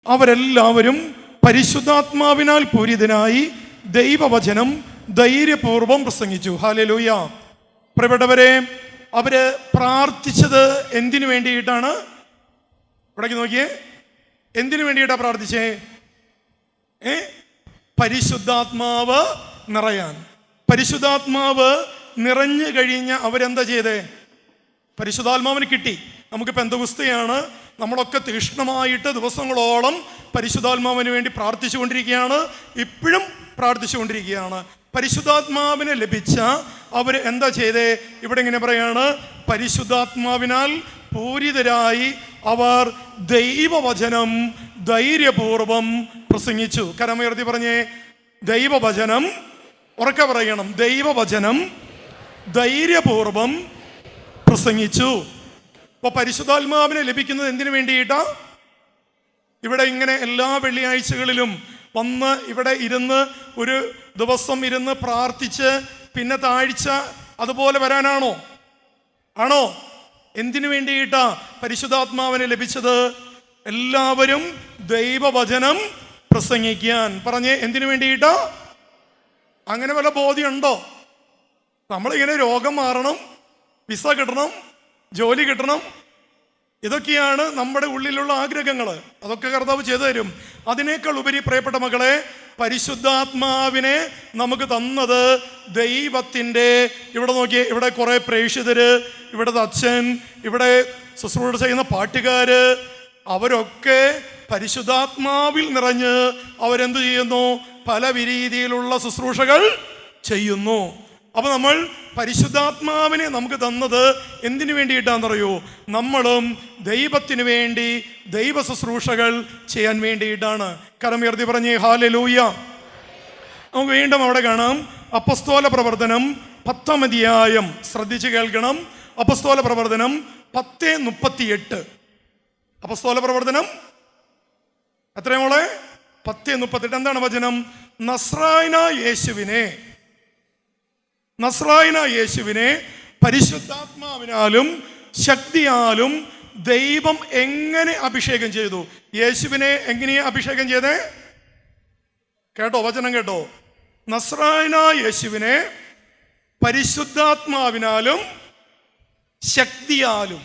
അവരെല്ലാവരും പരിശുദ്ധാത്മാവിനാൽ പൂരിതനായി ദൈവവചനം ധൈര്യപൂർവം പ്രസംഗിച്ചു. ഹല്ലേലൂയ. പ്രിയപ്പെട്ടവരെ, അവര് പ്രാർത്ഥിച്ചത് എന്തിനു വേണ്ടിയിട്ടാണ്? ഇവിടേക്ക് നോക്കിയേ, എന്തിനു വേണ്ടിയിട്ടാണ് പ്രാർത്ഥിച്ചേ? പരിശുദ്ധാത്മാവ് നിറയാൻ. പരിശുദ്ധാത്മാവ് നിറഞ്ഞു കഴിഞ്ഞ അവരെന്താ ചെയ്തേ? പരിശുദ്ധാത്മാവിന് കിട്ടി. നമുക്ക് പെന്തക്കോസ്തയാണ്, നമ്മളൊക്കെ തീക്ഷ്ണമായിട്ട് ദിവസങ്ങളോളം പരിശുദ്ധാത്മാവിന് വേണ്ടി പ്രാർത്ഥിച്ചുകൊണ്ടിരിക്കുകയാണ്, ഇപ്പോഴും പ്രാർത്ഥിച്ചുകൊണ്ടിരിക്കുകയാണ്. പരിശുദ്ധാത്മാവിനെ ലഭിച്ച അവർ എന്താ ചെയ്തേ? ഇവിടെ ഇങ്ങനെ പറയാണ്, പരിശുദ്ധാത്മാവിനാൽ പൂരിതരായി അവർ ദൈവവചനം ധൈര്യപൂർവം പ്രസംഗിച്ചു. കരമുയർത്തി പറഞ്ഞേ, ദൈവവചനം. ഉറക്കെ പറയണം, ദൈവവചനം ധൈര്യപൂർവം പ്രസംഗിച്ചു. അപ്പൊ പരിശുദ്ധാത്മാവിനെ ലഭിക്കുന്നത് എന്തിനു വേണ്ടിയിട്ടാ? ഇവിടെ ഇങ്ങനെ എല്ലാ വെള്ളിയാഴ്ചകളിലും വന്ന് ഇവിടെ ഇരുന്ന് ഒരു ദിവസം ഇരുന്ന് പ്രാർത്ഥിച്ച് പിന്നെ താഴ്ച അതുപോലെ വരാനാണോ? ആണോ? എന്തിനു വേണ്ടിയിട്ടാ പരിശുദ്ധാത്മാവിനെ ലഭിച്ചത്? എല്ലാവരും ദൈവവചനം പ്രസംഗിക്കാൻ. പറഞ്ഞേ, എന്തിനു വേണ്ടിയിട്ടാ? അങ്ങനെ വല്ല ബോധ്യമുണ്ടോ? നമ്മളിങ്ങനെ രോഗം മാറണം, വിസ കിട്ടണം, ജോലി കിട്ടണം, ഇതൊക്കെയാണ് നമ്മുടെ ഉള്ളിലുള്ള ആഗ്രഹങ്ങൾ. അതൊക്കെ കർത്താവ് ചെയ്തു തരും. അതിനേക്കാൾ ഉപരി പ്രിയപ്പെട്ട മക്കളെ, പരിശുദ്ധാത്മാവിനെ നമുക്ക് തന്നത് ദൈവത്തിൻ്റെ, ഇവിടെ നോക്കിയേ, ഇവിടെ കുറേ പ്രേക്ഷിതര്, ഇവിടുത്തെ അച്ഛൻ, ഇവിടെ ശുശ്രൂഷ ചെയ്യുന്ന പാട്ടുകാര്, അവരൊക്കെ പരിശുദ്ധാത്മാവിൽ നിറഞ്ഞ് അവരെന്ത് ചെയ്യുന്നു? പല രീതിയിലുള്ള ശുശ്രൂഷകൾ ചെയ്യുന്നു. അപ്പൊ നമ്മൾ പരിശുദ്ധാത്മാവിനെ നമുക്ക് തന്നത് എന്തിനു വേണ്ടിയിട്ടാണെന്നറിയോ? നമ്മളും ദൈവത്തിന് വേണ്ടി ദൈവ ശുശ്രൂഷകൾ ചെയ്യാൻ വേണ്ടിയിട്ടാണ്. കരമുയർത്തി പറഞ്ഞേ ഹല്ലേലൂയ. നമുക്ക് വീണ്ടും അവിടെ കാണാം, അപ്പസ്തോല പ്രവർത്തനം 10-ാം അധ്യായം. ശ്രദ്ധിച്ച് കേൾക്കണം. അപ്പസ്തോല പ്രവർത്തനം 10:38. അപ്പസ്തോല പ്രവർത്തനം എത്രയാ മോളെ? 10:38. എന്താണ് വചനം? നസ്രായന യേശുവിനെ പരിശുദ്ധാത്മാവിനാലും ശക്തിയാലും ദൈവം എങ്ങനെ അഭിഷേകം ചെയ്തു? യേശുവിനെ എങ്ങനെയാ അഭിഷേകം ചെയ്തേ? കേട്ടോ, വചനം കേട്ടോ. നസ്രായന യേശുവിനെ പരിശുദ്ധാത്മാവിനാലും ശക്തിയാലും.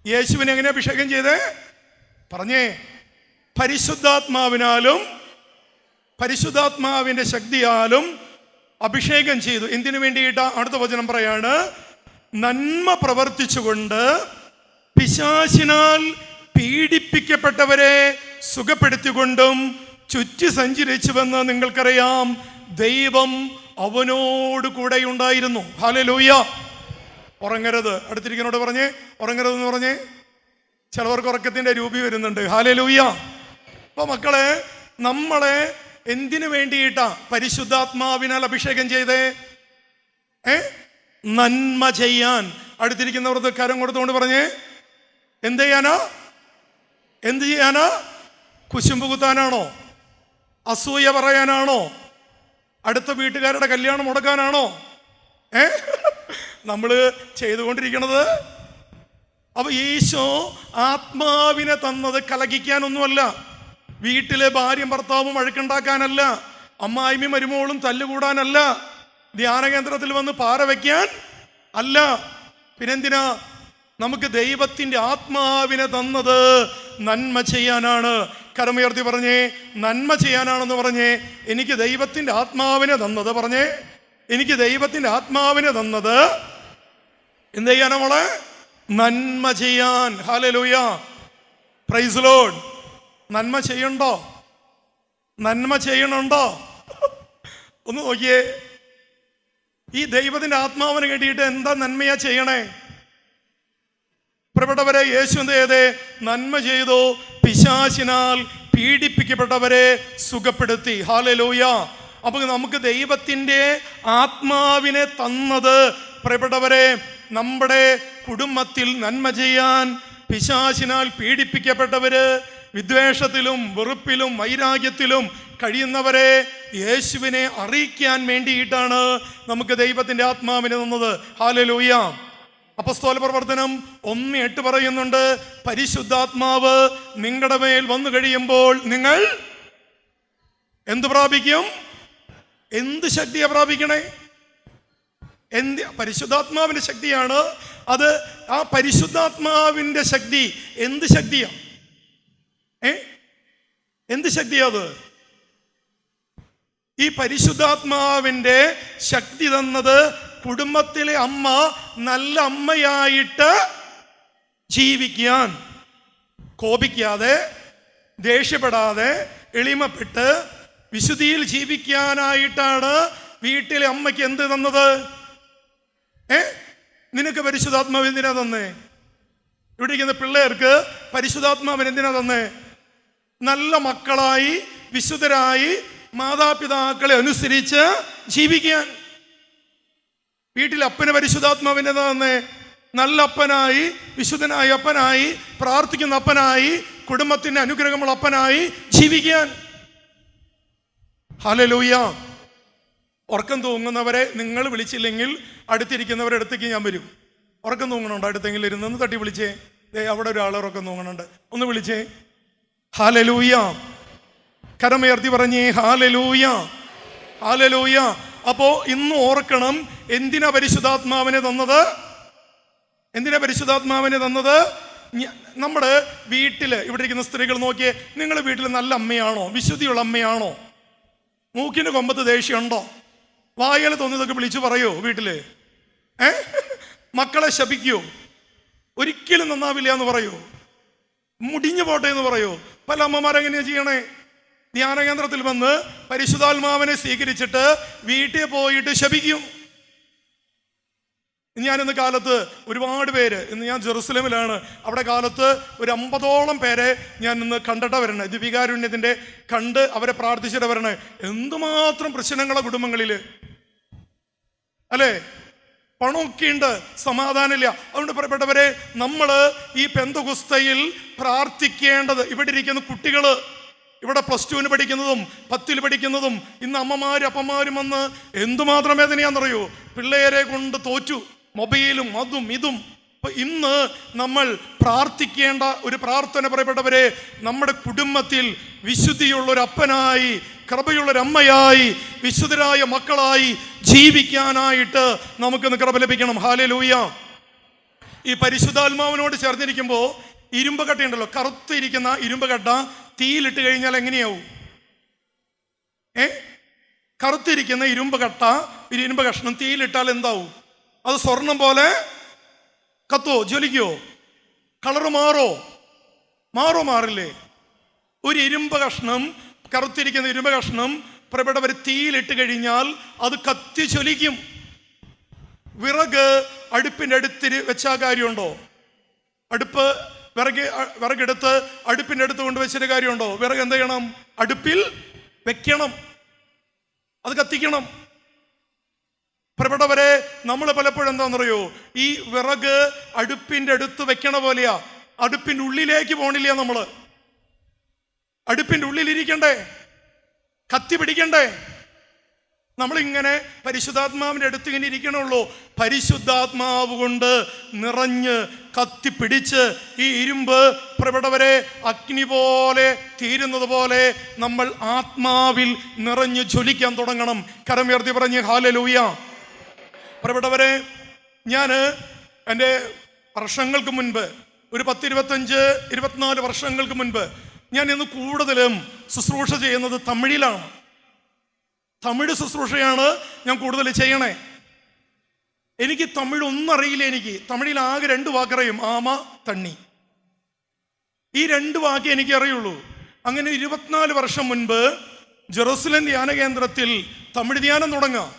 യേശുവിനെ എങ്ങനെ അഭിഷേകം ചെയ്തേ? പറഞ്ഞേ, പരിശുദ്ധാത്മാവിനാലും പരിശുദ്ധാത്മാവിന്റെ ശക്തിയാലും അഭിഷേകം ചെയ്തു. എന്തിനു വേണ്ടിയിട്ടാ? അടുത്ത വചനം പറയാണ്, നന്മ പ്രവർത്തിച്ചുകൊണ്ട് പിശാചിനാൽ പീഡിപ്പിക്കപ്പെട്ടവരെ സുഖപ്പെടുത്തിക്കൊണ്ടും ചുറ്റി സഞ്ചരിച്ചുവെന്ന് നിങ്ങൾക്കറിയാം. ദൈവം അവനോട് കൂടെ ഉണ്ടായിരുന്നു. ഹല്ലേലൂയ. ഉറങ്ങരുത്. അടുത്തിരിക്കുന്നോട് പറഞ്ഞേ, ഉറങ്ങരുതെന്ന് പറഞ്ഞേ. ചിലവർക്ക് ഉറക്കത്തിന്റെ രൂപി വരുന്നുണ്ട്. ഹല്ലേലൂയ. അപ്പൊ മക്കളെ, നമ്മളെ എന്തിനു വേണ്ടിയിട്ടാ പരിശുദ്ധാത്മാവിനാൽ അഭിഷേകം ചെയ്തേ? നന്മ ചെയ്യാൻ. അടുത്തിരിക്കുന്നവർക്ക് കരം കൊടുത്തുകൊണ്ട് പറഞ്ഞേ, എന്ത് ചെയ്യാനാ? എന്ത് ചെയ്യാനാ? കുശുമ്പ് കുത്താനാണോ? അസൂയ പറയാനാണോ? അടുത്ത വീട്ടുകാരുടെ കല്യാണം മുടക്കാനാണോ നമ്മള് ചെയ്തുകൊണ്ടിരിക്കണത്? അപ്പൊ ഈശോ ആത്മാവിനെ തന്നത് കലഹിക്കാനൊന്നുമല്ല, വീട്ടിലെ ഭാര്യയും ഭർത്താവും വഴക്കുണ്ടാക്കാനല്ല, അമ്മായിമ്മയും മരുമോളും തല്ലുകൂടാനല്ല, ധ്യാന കേന്ദ്രത്തിൽ വന്ന് പാറ വയ്ക്കാൻ അല്ല. പിന്നെന്തിനാ? നമുക്ക് ദൈവത്തിന്റെ ആത്മാവിനെ തന്നത് നന്മ ചെയ്യാനാണ്. കരമുയർത്തി പറഞ്ഞേ, നന്മ ചെയ്യാനാണെന്ന് പറഞ്ഞേ. എനിക്ക് ദൈവത്തിന്റെ ആത്മാവിനെ തന്നത്, പറഞ്ഞേ, എനിക്ക് ദൈവത്തിന്റെ ആത്മാവിനെ തന്നത് എന്ത് ചെയ്യാനാ മോളെ? നന്മ ചെയ്യാൻ. ഹല്ലേലൂയ. Praise lord. നന്മ ചെയ്യണ്ടോ? നന്മ ചെയ്യണുണ്ടോ? ഒന്ന് നോക്കിയേ. ഈ ദൈവത്തിന്റെ ആത്മാവിനെ കേട്ടിട്ട് എന്താ നന്മയാ ചെയ്യണേ? പ്രിയപ്പെട്ടവരെ, യേശു എന്ത് ചെയ്തേ? നന്മ ചെയ്തു. പിശാചിനാൽ പീഡിപ്പിക്കപ്പെട്ടവരെ സുഖപ്പെടുത്തി. ഹല്ലേലൂയ. അപ്പൊ നമുക്ക് ദൈവത്തിന്റെ ആത്മാവിനെ തന്നത് പ്രിയപ്പെട്ടവരെ നമ്മുടെ കുടുംബത്തിൽ നന്മ ചെയ്യാൻ, പിശാചിനാൽ പീഡിപ്പിക്കപ്പെട്ടവര്, വിദ്വേഷത്തിലും വെറുപ്പിലും വൈരാഗ്യത്തിലും കഴിയുന്നവരെ യേശുവിനെ അറിയിക്കാൻ വേണ്ടിയിട്ടാണ് നമുക്ക് ദൈവത്തിന്റെ ആത്മാവിനെ തന്നത്. ഹല്ലേലൂയ. അപ്പസ്തോല പ്രവർത്തനം 1:8 പറയുന്നുണ്ട്, പരിശുദ്ധാത്മാവ് നിങ്ങളുടെ മേൽ വന്നു കഴിയുമ്പോൾ നിങ്ങൾ എന്ത് പ്രാപിക്കും? എന്ത് ശക്തിയാ പ്രാപിക്കണേ? പരിശുദ്ധാത്മാവിന്റെ ശക്തിയാണ് അത്. ആ പരിശുദ്ധാത്മാവിന്റെ ശക്തി എന്ത് ശക്തിയാ? എന്ത് ശക്തിയാ അത്? ഈ പരിശുദ്ധാത്മാവിന്റെ ശക്തി തന്നത് കുടുംബത്തിലെ അമ്മ നല്ല അമ്മയായിട്ട് ജീവിക്കാൻ, കോപിക്കാതെ, ദേഷ്യപ്പെടാതെ, എളിമപ്പെട്ട് വിശുദ്ധിയിൽ ജീവിക്കാനായിട്ടാണ് വീട്ടിലെ അമ്മയ്ക്ക് എന്ത് തന്നത്? നിനക്ക് പരിശുദ്ധാത്മാവ് എന്തിനാ തന്നേ? ഇവിടെ ഇരിക്കുന്ന പിള്ളേർക്ക് പരിശുദ്ധാത്മാവിന് എന്തിനാ തന്നേ? നല്ല മക്കളായി, വിശുദ്ധരായി, മാതാപിതാക്കളെ അനുസരിച്ച് ജീവിക്കാൻ. വീട്ടിൽ അപ്പന് പരിശുദ്ധാത്മാവിനെ തന്നെ നല്ല അപ്പനായി, വിശുദ്ധനായ അപ്പനായി, പ്രാർത്ഥിക്കുന്ന അപ്പനായി, കുടുംബത്തിന്റെ അനുഗ്രഹമുള്ള അപ്പനായി ജീവിക്കാൻ. ഹല്ലേലൂയ. ഉറക്കം തൂങ്ങുന്നവരെ നിങ്ങൾ വിളിച്ചില്ലെങ്കിൽ അടുത്തിരിക്കുന്നവരെ അടുത്തേക്ക് ഞാൻ വരും. ഉറക്കം തൂങ്ങണുണ്ട്? അടുത്തെങ്കിലും ഇരുന്ന് തട്ടി വിളിച്ചേ. അവിടെ ഒരാൾ ഉറക്കം തൂങ്ങണുണ്ട്, ഒന്ന് വിളിച്ചേ. ഹല്ലേലൂയ. കരമുയർത്തി പറഞ്ഞേ ഹല്ലേലൂയ, ഹല്ലേലൂയ. അപ്പോ ഇന്ന് ഓർക്കണം, എന്തിനാ പരിശുദ്ധാത്മാവിനെ തന്നത്? എന്തിനാ പരിശുദ്ധാത്മാവിനെ തന്നത്? നമ്മുടെ വീട്ടില് ഇവിടെ ഇരിക്കുന്ന സ്ത്രീകൾ നോക്കിയേ, നിങ്ങളുടെ വീട്ടിൽ നല്ല അമ്മയാണോ? വിശുദ്ധിയുള്ള അമ്മയാണോ? മൂക്കിന് കൊമ്പത്ത് ദേഷ്യമുണ്ടോ? വായല തോന്നിയതൊക്കെ വിളിച്ചു പറയോ വീട്ടില്? മക്കളെ ശപിക്കോ? ഒരിക്കലും നന്നാവില്ല എന്ന് പറയോ? മുടിഞ്ഞു പോട്ടെ എന്ന് പറയോ? പല അമ്മമാരെങ്ങനെയാ ചെയ്യണേ? ധ്യാന കേന്ദ്രത്തിൽ വന്ന് പരിശുദ്ധാത്മാവിനെ സ്വീകരിച്ചിട്ട് വീട്ടിൽ പോയിട്ട് ശപിക്കും. ഞാനിന്ന് കാലത്ത് ഒരുപാട് പേര്, ഇന്ന് ഞാൻ ജെറുസലേമിലാണ്, അവിടെ കാലത്ത് ഒരു 50ഓളം പേരെ ഞാൻ ഇന്ന് കണ്ടിട്ടാ വരണേ. ദിവികാരുണ്യത്തിന്റെ കണ്ട് അവരെ പ്രാർത്ഥിച്ചിട്ട് വരണേ. എന്തുമാത്രം പ്രശ്നങ്ങളെ കുടുംബങ്ങളില് അല്ലേ? പണമൊക്കെ ഉണ്ട്, സമാധാനമില്ല. അതുകൊണ്ട് പറയപ്പെട്ടവരെ, നമ്മള് ഈ പെന്തകുസ്തയിൽ പ്രാർത്ഥിക്കേണ്ടത്, ഇവിടെ ഇരിക്കുന്ന കുട്ടികള്, ഇവിടെ +2 പഠിക്കുന്നതും 10 പഠിക്കുന്നതും ഇന്ന് അമ്മമാരും അപ്പന്മാരും വന്ന് എന്തുമാത്രം വേദനയാണെന്നറിയോ? പിള്ളേരെ കൊണ്ട് തോറ്റു, മൊബൈലും അതും ഇതും. ഇന്ന് നമ്മൾ പ്രാർത്ഥിക്കേണ്ട ഒരു പ്രാർത്ഥന പറയപ്പെട്ടവരെ, നമ്മുടെ കുടുംബത്തിൽ വിശുദ്ധിയുള്ളൊരു അപ്പനായി, കൃപയുള്ളൊരു അമ്മയായി, വിശുദ്ധരായ മക്കളായി ജീവിക്കാനായിട്ട് നമുക്കൊന്ന് കൃപ ലഭിക്കണം. ഹല്ലേലൂയ. ഈ പരിശുദ്ധാത്മാവിനോട് ചേർന്നിരിക്കുമ്പോൾ ഇരുമ്പ് കട്ടയുണ്ടല്ലോ, കറുത്തിരിക്കുന്ന ഇരുമ്പ് കട്ട തീയിലിട്ട് കഴിഞ്ഞാൽ എങ്ങനെയാവും? കറുത്തിരിക്കുന്ന ഇരുമ്പ് കട്ട, ഇരുമ്പ് കഷ്ണം തീയിലിട്ടാൽ എന്താവും? അത് സ്വർണം പോലെ കത്തോ? ജ്വലിക്കോ? കളറ് മാറോ? മാറില്ലേ? ഒരു ഇരുമ്പ് കഷ്ണം, കറുത്തിരിക്കുന്ന ഇരുമ്പ് കഷ്ണം പ്രിയപ്പെട്ടവർ തീയിലിട്ട് കഴിഞ്ഞാൽ അത് കത്തി ജ്വലിക്കും. വിറക് അടുപ്പിന്റെ അടുത്ത് വെച്ചാൽ കാര്യമുണ്ടോ? വിറകെടുത്ത് അടുപ്പിന്റെ അടുത്ത് കൊണ്ട് വെച്ചിട്ട് കാര്യമുണ്ടോ? വിറക് എന്ത് ചെയ്യണം? അടുപ്പിൽ വെക്കണം, അത് കത്തിക്കണം. പ്രിയപ്പെട്ടവരെ, നമ്മൾ പലപ്പോഴും എന്താണെന്നറിയോ? ഈ വിറക് അടുപ്പിന്റെ അടുത്ത് വെക്കണ പോലെയാ, അടുപ്പിന്റെ ഉള്ളിലേക്ക് പോണില്ല. നമ്മള് അടുപ്പിന്റെ ഉള്ളിലിരിക്കണ്ടേ? കത്തി പിടിക്കണ്ടേ? നമ്മളിങ്ങനെ പരിശുദ്ധാത്മാവിന്റെ അടുത്ത് ഇങ്ങനെ ഇരിക്കണുള്ളൂ. പരിശുദ്ധാത്മാവ് കൊണ്ട് നിറഞ്ഞ് കത്തിപ്പിടിച്ച് ഈ ഇരുമ്പ് പ്രിയപ്പെട്ടവരെ അഗ്നി പോലെ തീരുന്നത് പോലെ നമ്മൾ ആത്മാവിൽ നിറഞ്ഞ് ജ്വലിക്കാൻ തുടങ്ങണം. കരമുയർത്തി പറഞ്ഞ് ഹല്ലേലൂയ. പ്രിയപ്പെട്ടവരെ, ഞാൻ എൻ്റെ വർഷങ്ങൾക്ക് മുൻപ്, ഒരു 10-25-24 വർഷങ്ങൾക്ക് മുൻപ്, ഞാൻ ഇന്ന് കൂടുതലും ശുശ്രൂഷ ചെയ്യുന്നത് തമിഴിലാണ്. തമിഴ് ശുശ്രൂഷയാണ് ഞാൻ കൂടുതൽ ചെയ്യണേ. എനിക്ക് തമിഴ് ഒന്നും അറിയില്ല. എനിക്ക് തമിഴിൽ ആകെ 2 വാക്കറിയും, ആമ, തണ്ണി. ഈ 2 വാക്കേ എനിക്ക് അറിയുള്ളൂ. അങ്ങനെ 24 വർഷം മുൻപ് ജെറുസലേം ധ്യാന കേന്ദ്രത്തിൽ തമിഴ് ധ്യാനം തുടങ്ങാം.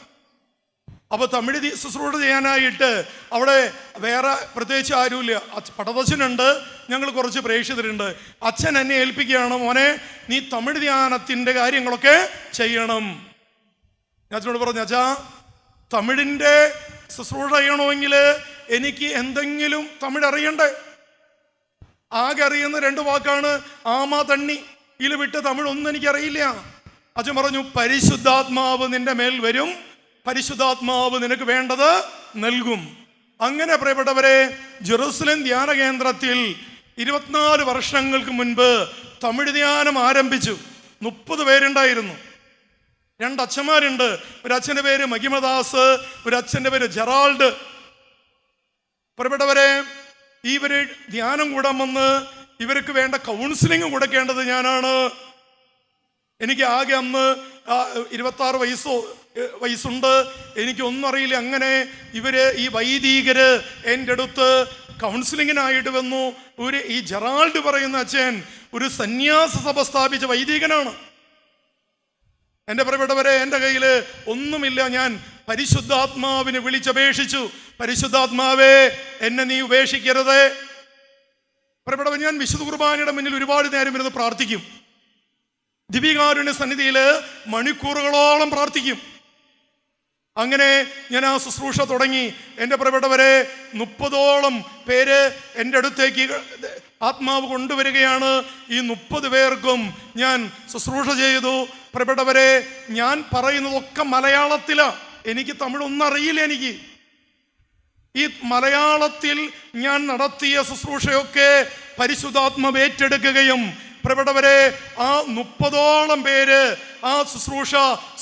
അപ്പോൾ തമിഴ് ശുശ്രൂഷ ചെയ്യാനായിട്ട് അവിടെ വേറെ പ്രത്യേകിച്ച് ആരുമില്ല. പടതച്ഛനുണ്ട്, ഞങ്ങൾ കുറച്ച് പ്രേക്ഷിതരുണ്ട്. അച്ഛൻ എന്നെ ഏൽപ്പിക്കുകയാണ്, മോനെ നീ തമിഴ് ധ്യാനത്തിൻ്റെ കാര്യങ്ങളൊക്കെ ചെയ്യണം. ഞാൻ അച്ഛനോട് പറഞ്ഞു, അച്ഛാ തമിഴിൻ്റെ ശുശ്രൂഷ ചെയ്യണമെങ്കിൽ എനിക്ക് എന്തെങ്കിലും തമിഴ് അറിയണ്ടേ? ആകെ അറിയുന്ന 2 വാക്കാണ് ആമ, തണ്ണി. ഇതിൽ വിട്ട് തമിഴൊന്നും എനിക്കറിയില്ല. അച്ഛൻ പറഞ്ഞു, പരിശുദ്ധാത്മാവ് നിന്റെ മേൽ വരും, പരിശുദ്ധാത്മാവ് നിനക്ക് വേണ്ടത് നൽകും. അങ്ങനെ പ്രിയപ്പെട്ടവരെ, ജെറുസലേം ധ്യാന കേന്ദ്രത്തിൽ 24 വർഷങ്ങൾക്ക് മുൻപ് തമിഴ് ധ്യാനം ആരംഭിച്ചു. 30 പേരുണ്ടായിരുന്നു. 2 അച്ഛന്മാരുണ്ട്. ഒരു അച്ഛൻ്റെ പേര് മഹിമദാസ്, ഒരു അച്ഛൻ്റെ പേര് ജെറാൾഡ്. പ്രിയപ്പെട്ടവരെ, ഇവര് ധ്യാനം കൂടാൻ വന്ന് ഇവർക്ക് വേണ്ട കൗൺസിലിംഗ് കൊടുക്കേണ്ടത് ഞാനാണ്. എനിക്ക് ആകെ അന്ന് 26 വയസ്സുണ്ട്. എനിക്കൊന്നും അറിയില്ല. അങ്ങനെ ഈ വൈദികര് എൻ്റെ അടുത്ത് കൗൺസിലിങ്ങിനായിട്ട് വന്നു. ഈ ജെറാൾഡ് പറയുന്ന അച്ഛൻ ഒരു സന്യാസ സഭ സ്ഥാപിച്ച വൈദികനാണ്. എൻ്റെ പ്രിയപ്പെട്ടവരെ, എൻ്റെ കയ്യിൽ ഒന്നുമില്ല. ഞാൻ പരിശുദ്ധാത്മാവിനെ വിളിച്ചപേക്ഷിച്ചു, പരിശുദ്ധാത്മാവേ എന്നെ നീ ഉപേക്ഷിക്കരുത്. പ്രിയപ്പെട്ടവർ, ഞാൻ വിശുദ്ധ കുർബാനയുടെ മുന്നിൽ ഒരുപാട് നേരം ഇരുന്ന് പ്രാർത്ഥിക്കും. ദിവ്യകാരുണ്യ സന്നിധിയിൽ മണിക്കൂറുകളോളം പ്രാർത്ഥിക്കും. അങ്ങനെ ഞാൻ ആ ശുശ്രൂഷ തുടങ്ങി. എൻ്റെ പ്രിയപ്പെട്ടവരെ, 30ഓളം പേര് എൻ്റെ അടുത്തേക്ക് ആത്മാവ് കൊണ്ടുവരികയാണ്. ഈ 30 പേർക്കും ഞാൻ ശുശ്രൂഷ ചെയ്തു. പ്രിയപ്പെട്ടവരെ, ഞാൻ പറയുന്നതൊക്കെ മലയാളത്തിലാണ്. എനിക്ക് തമിഴ് ഒന്നും അറിയില്ല. എനിക്ക് ഈ മലയാളത്തിൽ ഞാൻ നടത്തിയ ശുശ്രൂഷയൊക്കെ പരിശുദ്ധാത്മാവ് ഏറ്റെടുക്കുകയും പ്രിയപ്പെട്ടവരെ, ആ 30ഓളം പേര് ആ ശുശ്രൂഷ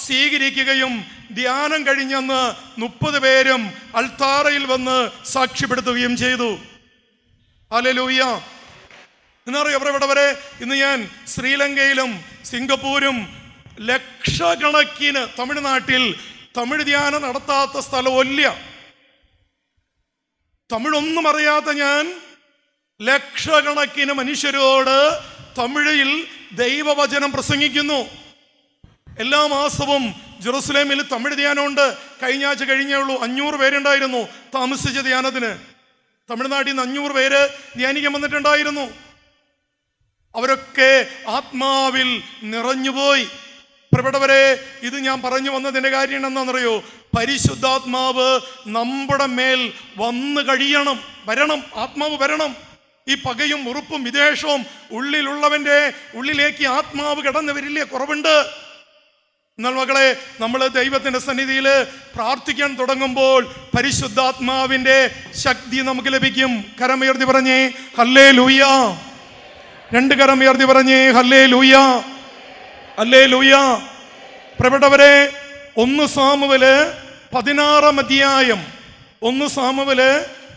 സ്വീകരിക്കുകയും ധ്യാനം കഴിഞ്ഞെന്ന് 30 പേരും അൾത്താറയിൽ വന്ന് സാക്ഷ്യപ്പെടുത്തുകയും ചെയ്തു. ഹല്ലേലൂയ. എന്നറിയോ പ്രിയപ്പെട്ടവരെ, ഇന്ന് ഞാൻ ശ്രീലങ്കയിലും സിംഗപ്പൂരും ലക്ഷക്കണക്കിന് തമിഴ്നാട്ടിൽ തമിഴ് ധ്യാനം നടത്താത്ത സ്ഥലമില്ല. തമിഴൊന്നും അറിയാത്ത ഞാൻ ലക്ഷക്കണക്കിന് മനുഷ്യരോട് തമിഴിൽ ദൈവവചനം പ്രസംഗിക്കുന്നു. എല്ലാ മാസവും ജെറുസലേമിൽ തമിഴ് ധ്യാനമുണ്ട്. കഴിഞ്ഞ ആഴ്ച കഴിഞ്ഞേ ഉള്ളൂ 500 പേരുണ്ടായിരുന്നു താമസിച്ച ധ്യാനത്തിന്. തമിഴ്നാട്ടിൽ നിന്ന് 500 പേര് ധ്യാനിക്കാൻ വന്നിട്ടുണ്ടായിരുന്നു. അവരൊക്കെ ആത്മാവിൽ നിറഞ്ഞുപോയി. പ്രിയപ്പെട്ടവരെ, ഇത് ഞാൻ പറഞ്ഞു വന്നതിൻ്റെ കാര്യം എന്താണെന്നറിയോ? പരിശുദ്ധാത്മാവ് നമ്മുടെ മേൽ വന്നു കഴിയണം, വരണം. ആത്മാവ് വരണം. ഈ പകയും ഉറുപ്പും വിദ്വേഷവും ഉള്ളിലുള്ളവൻ്റെ ഉള്ളിലേക്ക് ആത്മാവ് കടന്നു വരില്ലേ? കുറവുണ്ട്. എന്നാൽ മക്കളെ, നമ്മൾ ദൈവത്തിൻ്റെ സന്നിധിയിൽ പ്രാർത്ഥിക്കാൻ തുടങ്ങുമ്പോൾ പരിശുദ്ധാത്മാവിൻ്റെ ശക്തി നമുക്ക് ലഭിക്കും. കരമുയർത്തി പറഞ്ഞേ ഹല്ലേലൂയ. 2 കരമുയർത്തി പറഞ്ഞേ ഹല്ലേലൂയ, ഹല്ലേലൂയ. പ്രിയപ്പെട്ടവരെ, 1 സാമുവേല് 16 അധ്യായം, 1 സാമുവേല്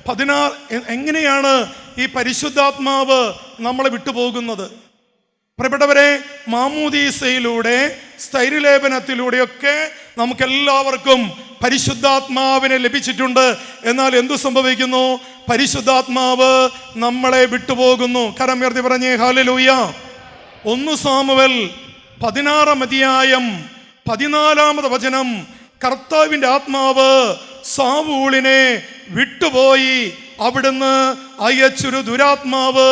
16. എങ്ങനെയാണ് ഈ പരിശുദ്ധാത്മാവ് നമ്മളെ വിട്ടുപോകുന്നത്? പ്രിയപ്പെട്ടവരെ, മാമോദീസയിലൂടെ സ്ഥൈര്യലേപനത്തിലൂടെയൊക്കെ നമുക്കെല്ലാവർക്കും പരിശുദ്ധാത്മാവിനെ ലഭിച്ചിട്ടുണ്ട്. എന്നാൽ എന്തു സംഭവിക്കുന്നു? പരിശുദ്ധാത്മാവ് നമ്മളെ വിട്ടുപോകുന്നു. കരമുയർത്തി പറഞ്ഞേ ഹല്ലേലൂയ. 1 സാമുവേൽ 16 അധ്യായം 14 വചനം. കർത്താവിൻ്റെ ആത്മാവ് സാവൂളിനെ വിട്ടുപോയി, അവിടുന്ന് അയച്ചൊരു ദുരാത്മാവ്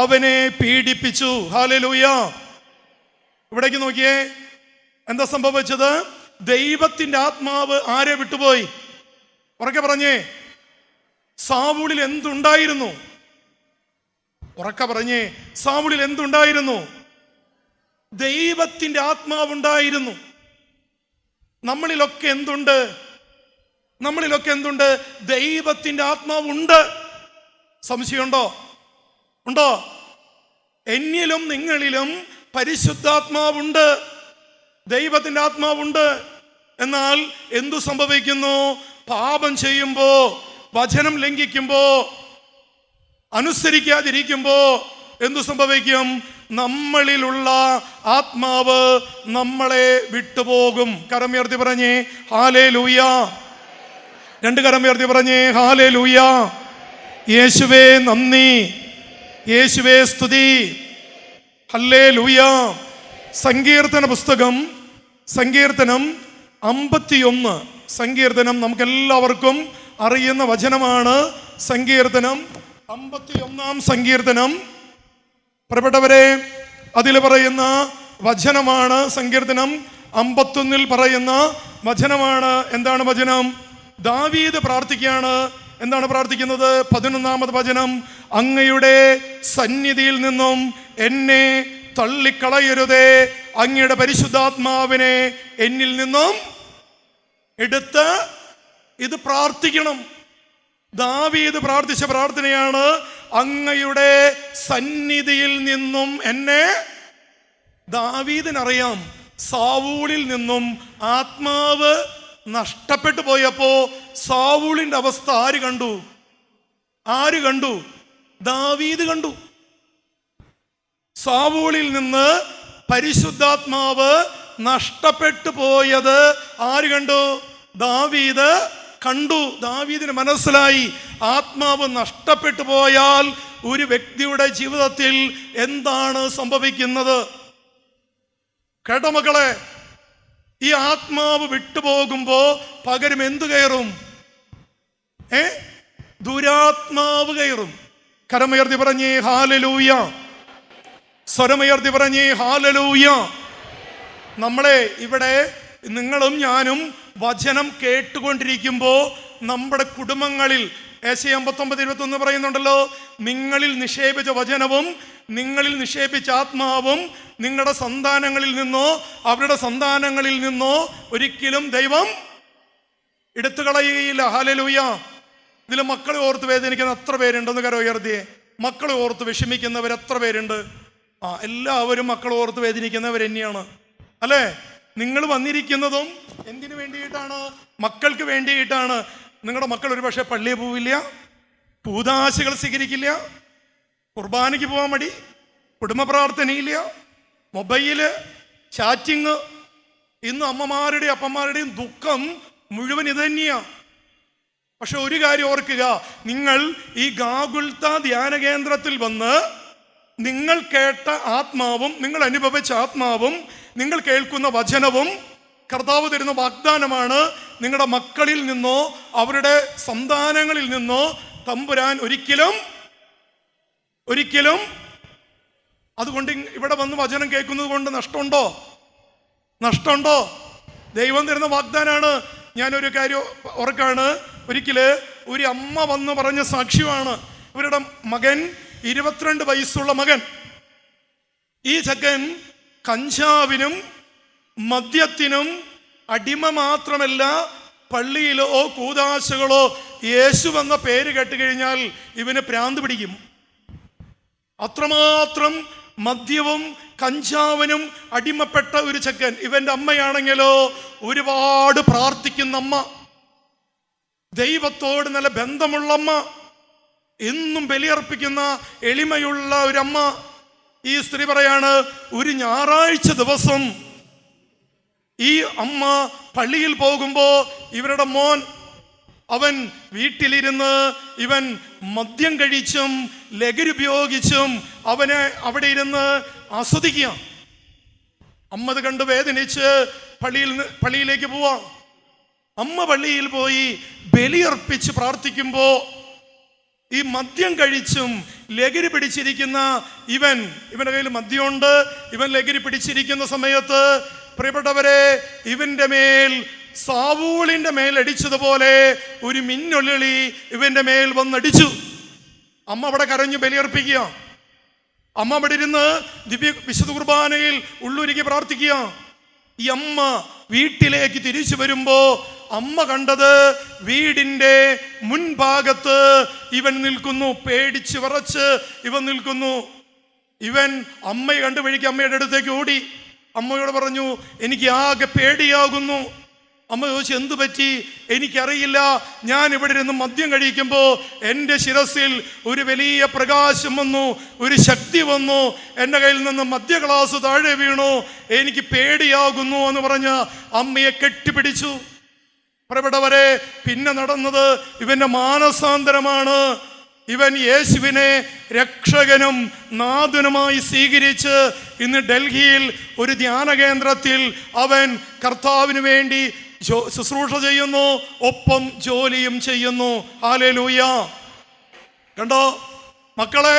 അവനെ പീഡിപ്പിച്ചു. ഹല്ലേലൂയ. ഇവിടേക്ക് നോക്കിയേ, എന്താ സംഭവിച്ചത്? ദൈവത്തിൻ്റെ ആത്മാവ് ആരെ വിട്ടുപോയി? ഉറക്കെ പറഞ്ഞേ. സാവൂളിൽ എന്തുണ്ടായിരുന്നു? ഉറക്കെ പറഞ്ഞേ. സാവൂളിൽ എന്തുണ്ടായിരുന്നു? ദൈവത്തിൻ്റെ ആത്മാവുണ്ടായിരുന്നു. നമ്മളിലൊക്കെ എന്തുണ്ട്? നമ്മളിലൊക്കെ എന്തുണ്ട്? ദൈവത്തിൻ്റെ ആത്മാവുണ്ട്. സംശയമുണ്ടോ? ഉണ്ടോ? എന്നിലും നിങ്ങളിലും പരിശുദ്ധാത്മാവുണ്ട്, ദൈവത്തിൻ്റെ ആത്മാവുണ്ട്. എന്നാൽ എന്തു സംഭവിക്കുന്നു? പാപം ചെയ്യുമ്പോ, വചനം ലംഘിക്കുമ്പോ, അനുസരിക്കാതിരിക്കുമ്പോ എന്തു സംഭവിക്കും? നമ്മളിലുള്ള ആത്മാവ് നമ്മളെ വിട്ടുപോകും. കരമുയർത്തി പറഞ്ഞേ ഹല്ലേലൂയ. 2 കരമുയർത്തി പറഞ്ഞേ ഹല്ലേലൂയ. യേശുവേ നന്ദി, യേശുവേ സ്തുതി, ഹല്ലേലൂയ. സങ്കീർത്തന പുസ്തകം, സങ്കീർത്തനം 51. സങ്കീർത്തനം നമുക്കെല്ലാവർക്കും അറിയുന്ന വചനമാണ്. സങ്കീർത്തനം 51-ാം സങ്കീർത്തനം. പ്രിയപ്പെട്ടവരെ, അതിൽ പറയുന്ന വചനമാണ്. സങ്കീർത്തനം 51-ൽ പറയുന്ന വചനമാണ്. എന്താണ് വചനം? ദാവീദ് പ്രാർത്ഥിക്കുകയാണ്. എന്താണ് പ്രാർത്ഥിക്കുന്നത്? 11-ാമത് വചനം. അങ്ങയുടെ സന്നിധിയിൽ നിന്നും എന്നെ തള്ളിക്കളയരുതേ, അങ്ങയുടെ പരിശുദ്ധാത്മാവിനെ എന്നിൽ നിന്നും എടുത്ത്. ഇത് പ്രാർത്ഥിക്കണം. ദാവീദ് പ്രാർത്ഥിച്ച പ്രാർത്ഥനയാണ്, അങ്ങയുടെ സന്നിധിയിൽ നിന്നും എന്നെ. ദാവീദിനറിയാം സാവൂളിൽ നിന്നും ആത്മാവ് നഷ്ടപ്പെട്ടു പോയപ്പോ സാവൂളിന്റെ അവസ്ഥ ആര് കണ്ടു? ദാവീദ് കണ്ടു. സാവൂളിൽ നിന്ന് പരിശുദ്ധാത്മാവ് നഷ്ടപ്പെട്ടു പോയത് ആര് കണ്ടു? ദാവീദ് കണ്ടു. ദാവീദിന് മനസ്സിലായി, ആത്മാവ് നഷ്ടപ്പെട്ടു പോയാൽ ഒരു വ്യക്തിയുടെ ജീവിതത്തിൽ എന്താണ് സംഭവിക്കുന്നത്. കേട്ടോ മക്കളെ, ഈ ആത്മാവ് വിട്ടുപോകുമ്പോ പകരം എന്തു കയറും? ദുരാത്മാവ് കയറും. കരമുയർത്തി പറഞ്ഞേ ഹല്ലേലൂയ. സ്വരമുയർത്തി പറഞ്ഞേ ഹല്ലേലൂയ. നമ്മളെ ഇവിടെ നിങ്ങളും ഞാനും വചനം കേട്ടുകൊണ്ടിരിക്കുമ്പോൾ നമ്മുടെ കുടുംബങ്ങളിൽ ഏശയ്യാ 59:21 പറയുന്നുണ്ടല്ലോ, നിങ്ങളിൽ നിക്ഷേപിച്ച വചനവും നിങ്ങളിൽ നിക്ഷേപിച്ച ആത്മാവും നിങ്ങളുടെ സന്താനങ്ങളിൽ നിന്നോ അവരുടെ സന്താനങ്ങളിൽ നിന്നോ ഒരിക്കലും ദൈവം എടുത്തു കളയുകയില്ല. ഹല്ലേലൂയ. ഇതിൽ മക്കളെ ഓർത്ത് വേദനിക്കുന്ന എത്ര പേരുണ്ടെന്ന് കരം ഉയർത്തിയേ. മക്കളെ ഓർത്ത് വിഷമിക്കുന്നവർ എത്ര പേരുണ്ട്? എല്ലാവരും മക്കളെ ഓർത്ത് വേദനിക്കുന്നവർ തന്നെയാണ്, അല്ലേ? നിങ്ങൾ വന്നിരിക്കുന്നതും എന്തിനു വേണ്ടിയിട്ടാണ്? മക്കൾക്ക് വേണ്ടിയിട്ടാണ്. നിങ്ങളുടെ മക്കൾ ഒരു പക്ഷേ പള്ളിയിൽ പോവില്ല, പൂദാശകൾ സ്വീകരിക്കില്ല, കുർബാനയ്ക്ക് പോകാൻ മടി, കുടുംബ പ്രാർത്ഥനയില്ല, മൊബൈല്, ചാറ്റിങ്. ഇന്ന് അമ്മമാരുടെയും അപ്പന്മാരുടെയും ദുഃഖം മുഴുവൻ ഇത് തന്നെയാണ്. പക്ഷെ ഒരു കാര്യം ഓർക്കുക, നിങ്ങൾ ഈ ഗാഗുൽത്ത ധ്യാന കേന്ദ്രത്തിൽ വന്ന് നിങ്ങൾ കേട്ട ആത്മാവും നിങ്ങൾ അനുഭവിച്ച ആത്മാവും നിങ്ങൾ കേൾക്കുന്ന വചനവും കർത്താവ് തരുന്ന വാഗ്ദാനമാണ്. നിങ്ങളുടെ മക്കളിൽ നിന്നോ അവരുടെ സന്താനങ്ങളിൽ നിന്നോ തമ്പുരാൻ ഒരിക്കലും അതുകൊണ്ട് ഇവിടെ വന്ന് വചനം കേൾക്കുന്നത് കൊണ്ട് നഷ്ടമുണ്ടോ? ദൈവം തരുന്ന വാഗ്ദാനാണ്. ഞാനൊരു കാര്യം ഓർക്കാണ്, ഒരിക്കല് ഒരു അമ്മ വന്ന് പറഞ്ഞ സാക്ഷ്യമാണ്. ഇവരുടെ മകൻ 22 വയസ്സുള്ള മകൻ. ഈ ചക്കൻ കഞ്ചാവിനും മദ്യത്തിനും അടിമ മാത്രമല്ല, പള്ളിയിലോ കൂദാശകളോ യേശു എന്ന പേര് കേട്ടുകഴിഞ്ഞാൽ ഇവന് ഭ്രാന്ത് പിടിക്കും. അത്രമാത്രം മദ്യവും കഞ്ചാവിനും അടിമപ്പെട്ട ഒരു ചക്കൻ. ഇവന്റെ അമ്മയാണെങ്കിലോ ഒരുപാട് പ്രാർത്ഥിക്കുന്ന അമ്മ, ദൈവത്തോട് നല്ല ബന്ധമുള്ള അമ്മ, എന്നും ബലിയർപ്പിക്കുന്ന എളിമയുള്ള ഒരമ്മ. ഈ സ്ത്രീ പറയാണ്, ഒരു ഞായറാഴ്ച ദിവസം ഈ അമ്മ പള്ളിയിൽ പോകുമ്പോ ഇവരുടെ മോൻ അവൻ വീട്ടിലിരുന്ന് ഇവൻ മദ്യം കഴിച്ചും ലഹരി ഉപയോഗിച്ചും അവനെ അവിടെ ഇരുന്ന് ആസ്വദിക്കുക. അമ്മ അത് കണ്ട് വേദനിച്ച് പള്ളിയിലേക്ക് പോവാം. അമ്മ പള്ളിയിൽ പോയി ബലിയർപ്പിച്ച് പ്രാർത്ഥിക്കുമ്പോ ഈ മദ്യം കഴിച്ചും ലഹരി പിടിച്ചിരിക്കുന്ന ഇവന്റെ കയ്യിൽ മദ്യമുണ്ട്, ഇവൻ ലഹരി പിടിച്ചിരിക്കുന്ന സമയത്ത് പ്രിയപ്പെട്ടവരെ, ഇവന്റെ മേൽ സാവൂളിന്റെ മേൽ അടിച്ചതുപോലെ ഒരു മിന്നൊള്ളി ഇവന്റെ മേൽ വന്നടിച്ചു. അമ്മ അവിടെ കരഞ്ഞു ബലിയർപ്പിക്കുക. അമ്മ അവിടെ ഇരുന്ന് വിശുദ്ധ കുർബാനയിൽ ഉള്ളൊരുക്കി പ്രാർത്ഥിക്കുക. ഈ അമ്മ വീട്ടിലേക്ക് തിരിച്ചു വരുമ്പോ അമ്മ കണ്ടത് വീടിന്റെ മുൻഭാഗത്ത് ഇവൻ നിൽക്കുന്നു. പേടിച്ച് വിറച്ച് ഇവൻ നിൽക്കുന്നു. ഇവൻ അമ്മയെ കണ്ടു വഴിക്ക് അമ്മയുടെ അടുത്തേക്ക് ഓടി. അമ്മയോട് പറഞ്ഞു, എനിക്ക് ആകെ പേടിയാകുന്നു. അമ്മ ചോദിച്ചു, എന്തു പറ്റി? എനിക്കറിയില്ല, ഞാൻ ഇവിടെ ഇരുന്ന് മദ്യം കഴിക്കുമ്പോൾ എൻ്റെ ശിരസിൽ ഒരു വലിയ പ്രകാശം വന്നു, ഒരു ശക്തി വന്നു, എൻ്റെ കയ്യിൽ നിന്ന് മദ്യ ഗ്ലാസ് താഴെ വീണു, എനിക്ക് പേടിയാകുന്നു എന്ന് പറഞ്ഞ് അമ്മയെ കെട്ടിപ്പിടിച്ചു. പ്രിയപ്പെട്ടവരെ, പിന്നെ നടന്നത് ഇവന്റെ മാനസാന്തരമാണ്. ഇവൻ യേശുവിനെ രക്ഷകനും നാഥനുമായി സ്വീകരിച്ച് ഇന്ന് ഡൽഹിയിൽ ഒരു ധ്യാന കേന്ദ്രത്തിൽ അവൻ കർത്താവിന് വേണ്ടി ശുശ്രൂഷ ചെയ്യുന്നു, ഒപ്പം ജോലിയും ചെയ്യുന്നു. ഹല്ലേലൂയ. കണ്ടോ മക്കളെ,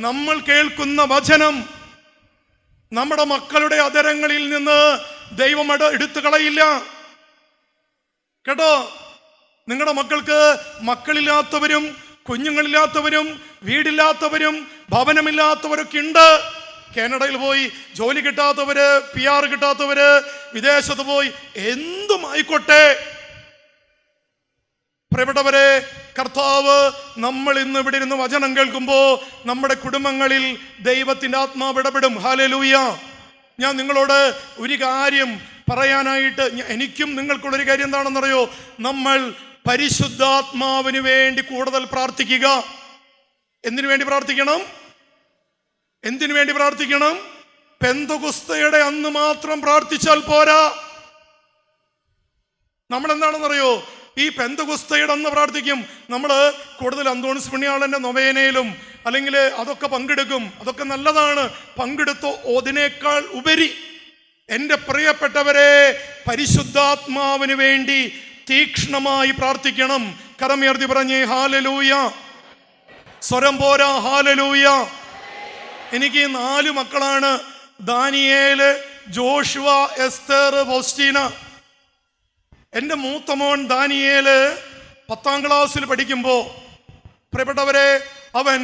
നമ്മൾ കേൾക്കുന്ന വചനം നമ്മുടെ മക്കളുടെ അധരങ്ങളിൽ നിന്ന് ദൈവം എടുത്തു കളയില്ല. കേട്ടോ, നിങ്ങളുടെ മക്കൾക്ക് മക്കളില്ലാത്തവരും കുഞ്ഞുങ്ങളില്ലാത്തവരും വീടില്ലാത്തവരും ഭവനമില്ലാത്തവരൊക്കെ ഉണ്ട്. കാനഡയിൽ പോയി ജോലി കിട്ടാത്തവര്, PR കിട്ടാത്തവര്, വിദേശത്ത് പോയി എന്തുമായിക്കോട്ടെ, പ്രിയപ്പെട്ടവരെ, കർത്താവ് നമ്മൾ ഇന്ന് ഇവിടെ ഇരുന്ന് വചനം കേൾക്കുമ്പോൾ നമ്മുടെ കുടുംബങ്ങളിൽ ദൈവത്തിൻ്റെ ആത്മാവ് ഇടപെടും. ഹല്ലേലൂയ. ഞാൻ നിങ്ങളോട് ഒരു കാര്യം പറയാനായിട്ട്, എനിക്കും നിങ്ങൾക്കുള്ളൊരു കാര്യം എന്താണെന്നറിയോ? നമ്മൾ പരിശുദ്ധാത്മാവിന് വേണ്ടി കൂടുതൽ പ്രാർത്ഥിക്കുക. എന്തിനു വേണ്ടി പ്രാർത്ഥിക്കണം? എന്തിനു വേണ്ടി പ്രാർത്ഥിക്കണം? പെന്തക്കോസ്തയുടെ അന്ന് മാത്രം പ്രാർത്ഥിച്ചാൽ പോരാ. നമ്മൾ എന്താണെന്നറിയോ? ഈ പെന്തക്കോസ്തയുടെ അന്ന് പ്രാർത്ഥിക്കും. നമ്മൾ കൂടുതൽ അന്തോണിസ് പുണ്യാളന്റെ നൊവേനയിലും അല്ലെങ്കിൽ അതൊക്കെ പങ്കെടുക്കും. അതൊക്കെ നല്ലതാണ്, പങ്കെടുത്തോ. അതിനേക്കാൾ ഉപരി എൻ്റെ പ്രിയപ്പെട്ടവരെ, പരിശുദ്ധാത്മാവിന് വേണ്ടി തീക്ഷ്ണമായി പ്രാർത്ഥിക്കണം. കരമുയർത്തി പറഞ്ഞേ ഹല്ലേലൂയ. സ്വരം പോരാ, ഹല്ലേലൂയ. എനിക്ക് 4 മക്കളാണ്. Daniel, Joshua, Esther, Faustina. എൻ്റെ മൂത്ത മോൻ ദാനിയേല് 10ാം ക്ലാസ്സിൽ പഠിക്കുമ്പോൾ പ്രിയപ്പെട്ടവരെ, അവൻ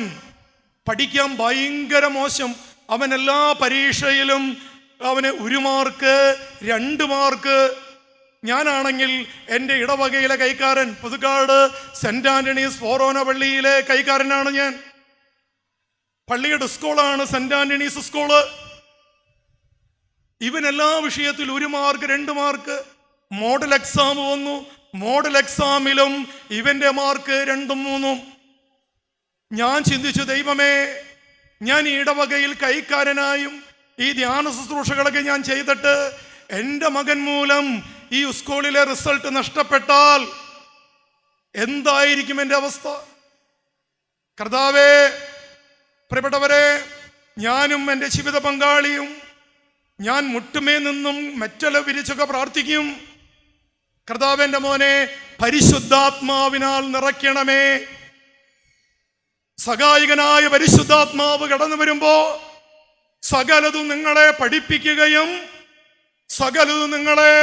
പഠിക്കാൻ ഭയങ്കര മോശം. അവൻ എല്ലാ പരീക്ഷയിലും അവന് 1 മാർക്ക്, 2 മാർക്ക്. ഞാനാണെങ്കിൽ എൻ്റെ ഇടവകയിലെ കൈക്കാരൻ, പുതുക്കാട് സെന്റ് ആന്റണീസ് ഫോറോന പള്ളിയിലെ കൈക്കാരനാണ് ഞാൻ. പള്ളിയുടെ സ്കൂളാണ് സെന്റ് ആന്റണീസ് സ്കൂള്. ഇവൻ എല്ലാ വിഷയത്തിലും 1 മാർക്ക്, 2 മാർക്ക്. മോഡൽ എക്സാം വന്നു. മോഡൽ എക്സാമിലും ഇവന്റെ മാർക്ക് 2ഉം 3ഉം. ഞാൻ ചിന്തിച്ചു, ദൈവമേ, ഞാൻ ഈ ഇടവകയിൽ കൈക്കാരനായും ഈ ധ്യാന ശുശ്രൂഷകളൊക്കെ ഞാൻ ചെയ്തിട്ട് എൻ്റെ മകൻ മൂലം ഈ സ്കൂളിലെ റിസൾട്ട് നഷ്ടപ്പെട്ടാൽ എന്തായിരിക്കും എൻ്റെ അവസ്ഥ? കർത്താവേ, പ്രിയപ്പെട്ടവരെ, ഞാനും എൻ്റെ ജീവിത പങ്കാളിയും ഞാൻ മുട്ടുമേ നിന്നും മെറ്റല വിരിച്ചൊക്കെ പ്രാർത്ഥിക്കും. കർത്താവിൻ്റെ മോനെ, പരിശുദ്ധാത്മാവിനാൽ നിറയ്ക്കണമേ. സഹായകനായ പരിശുദ്ധാത്മാവ് കടന്നു വരുമ്പോ സകലതും നിങ്ങളെ പഠിപ്പിക്കുകയും സകലതും നിങ്ങളെ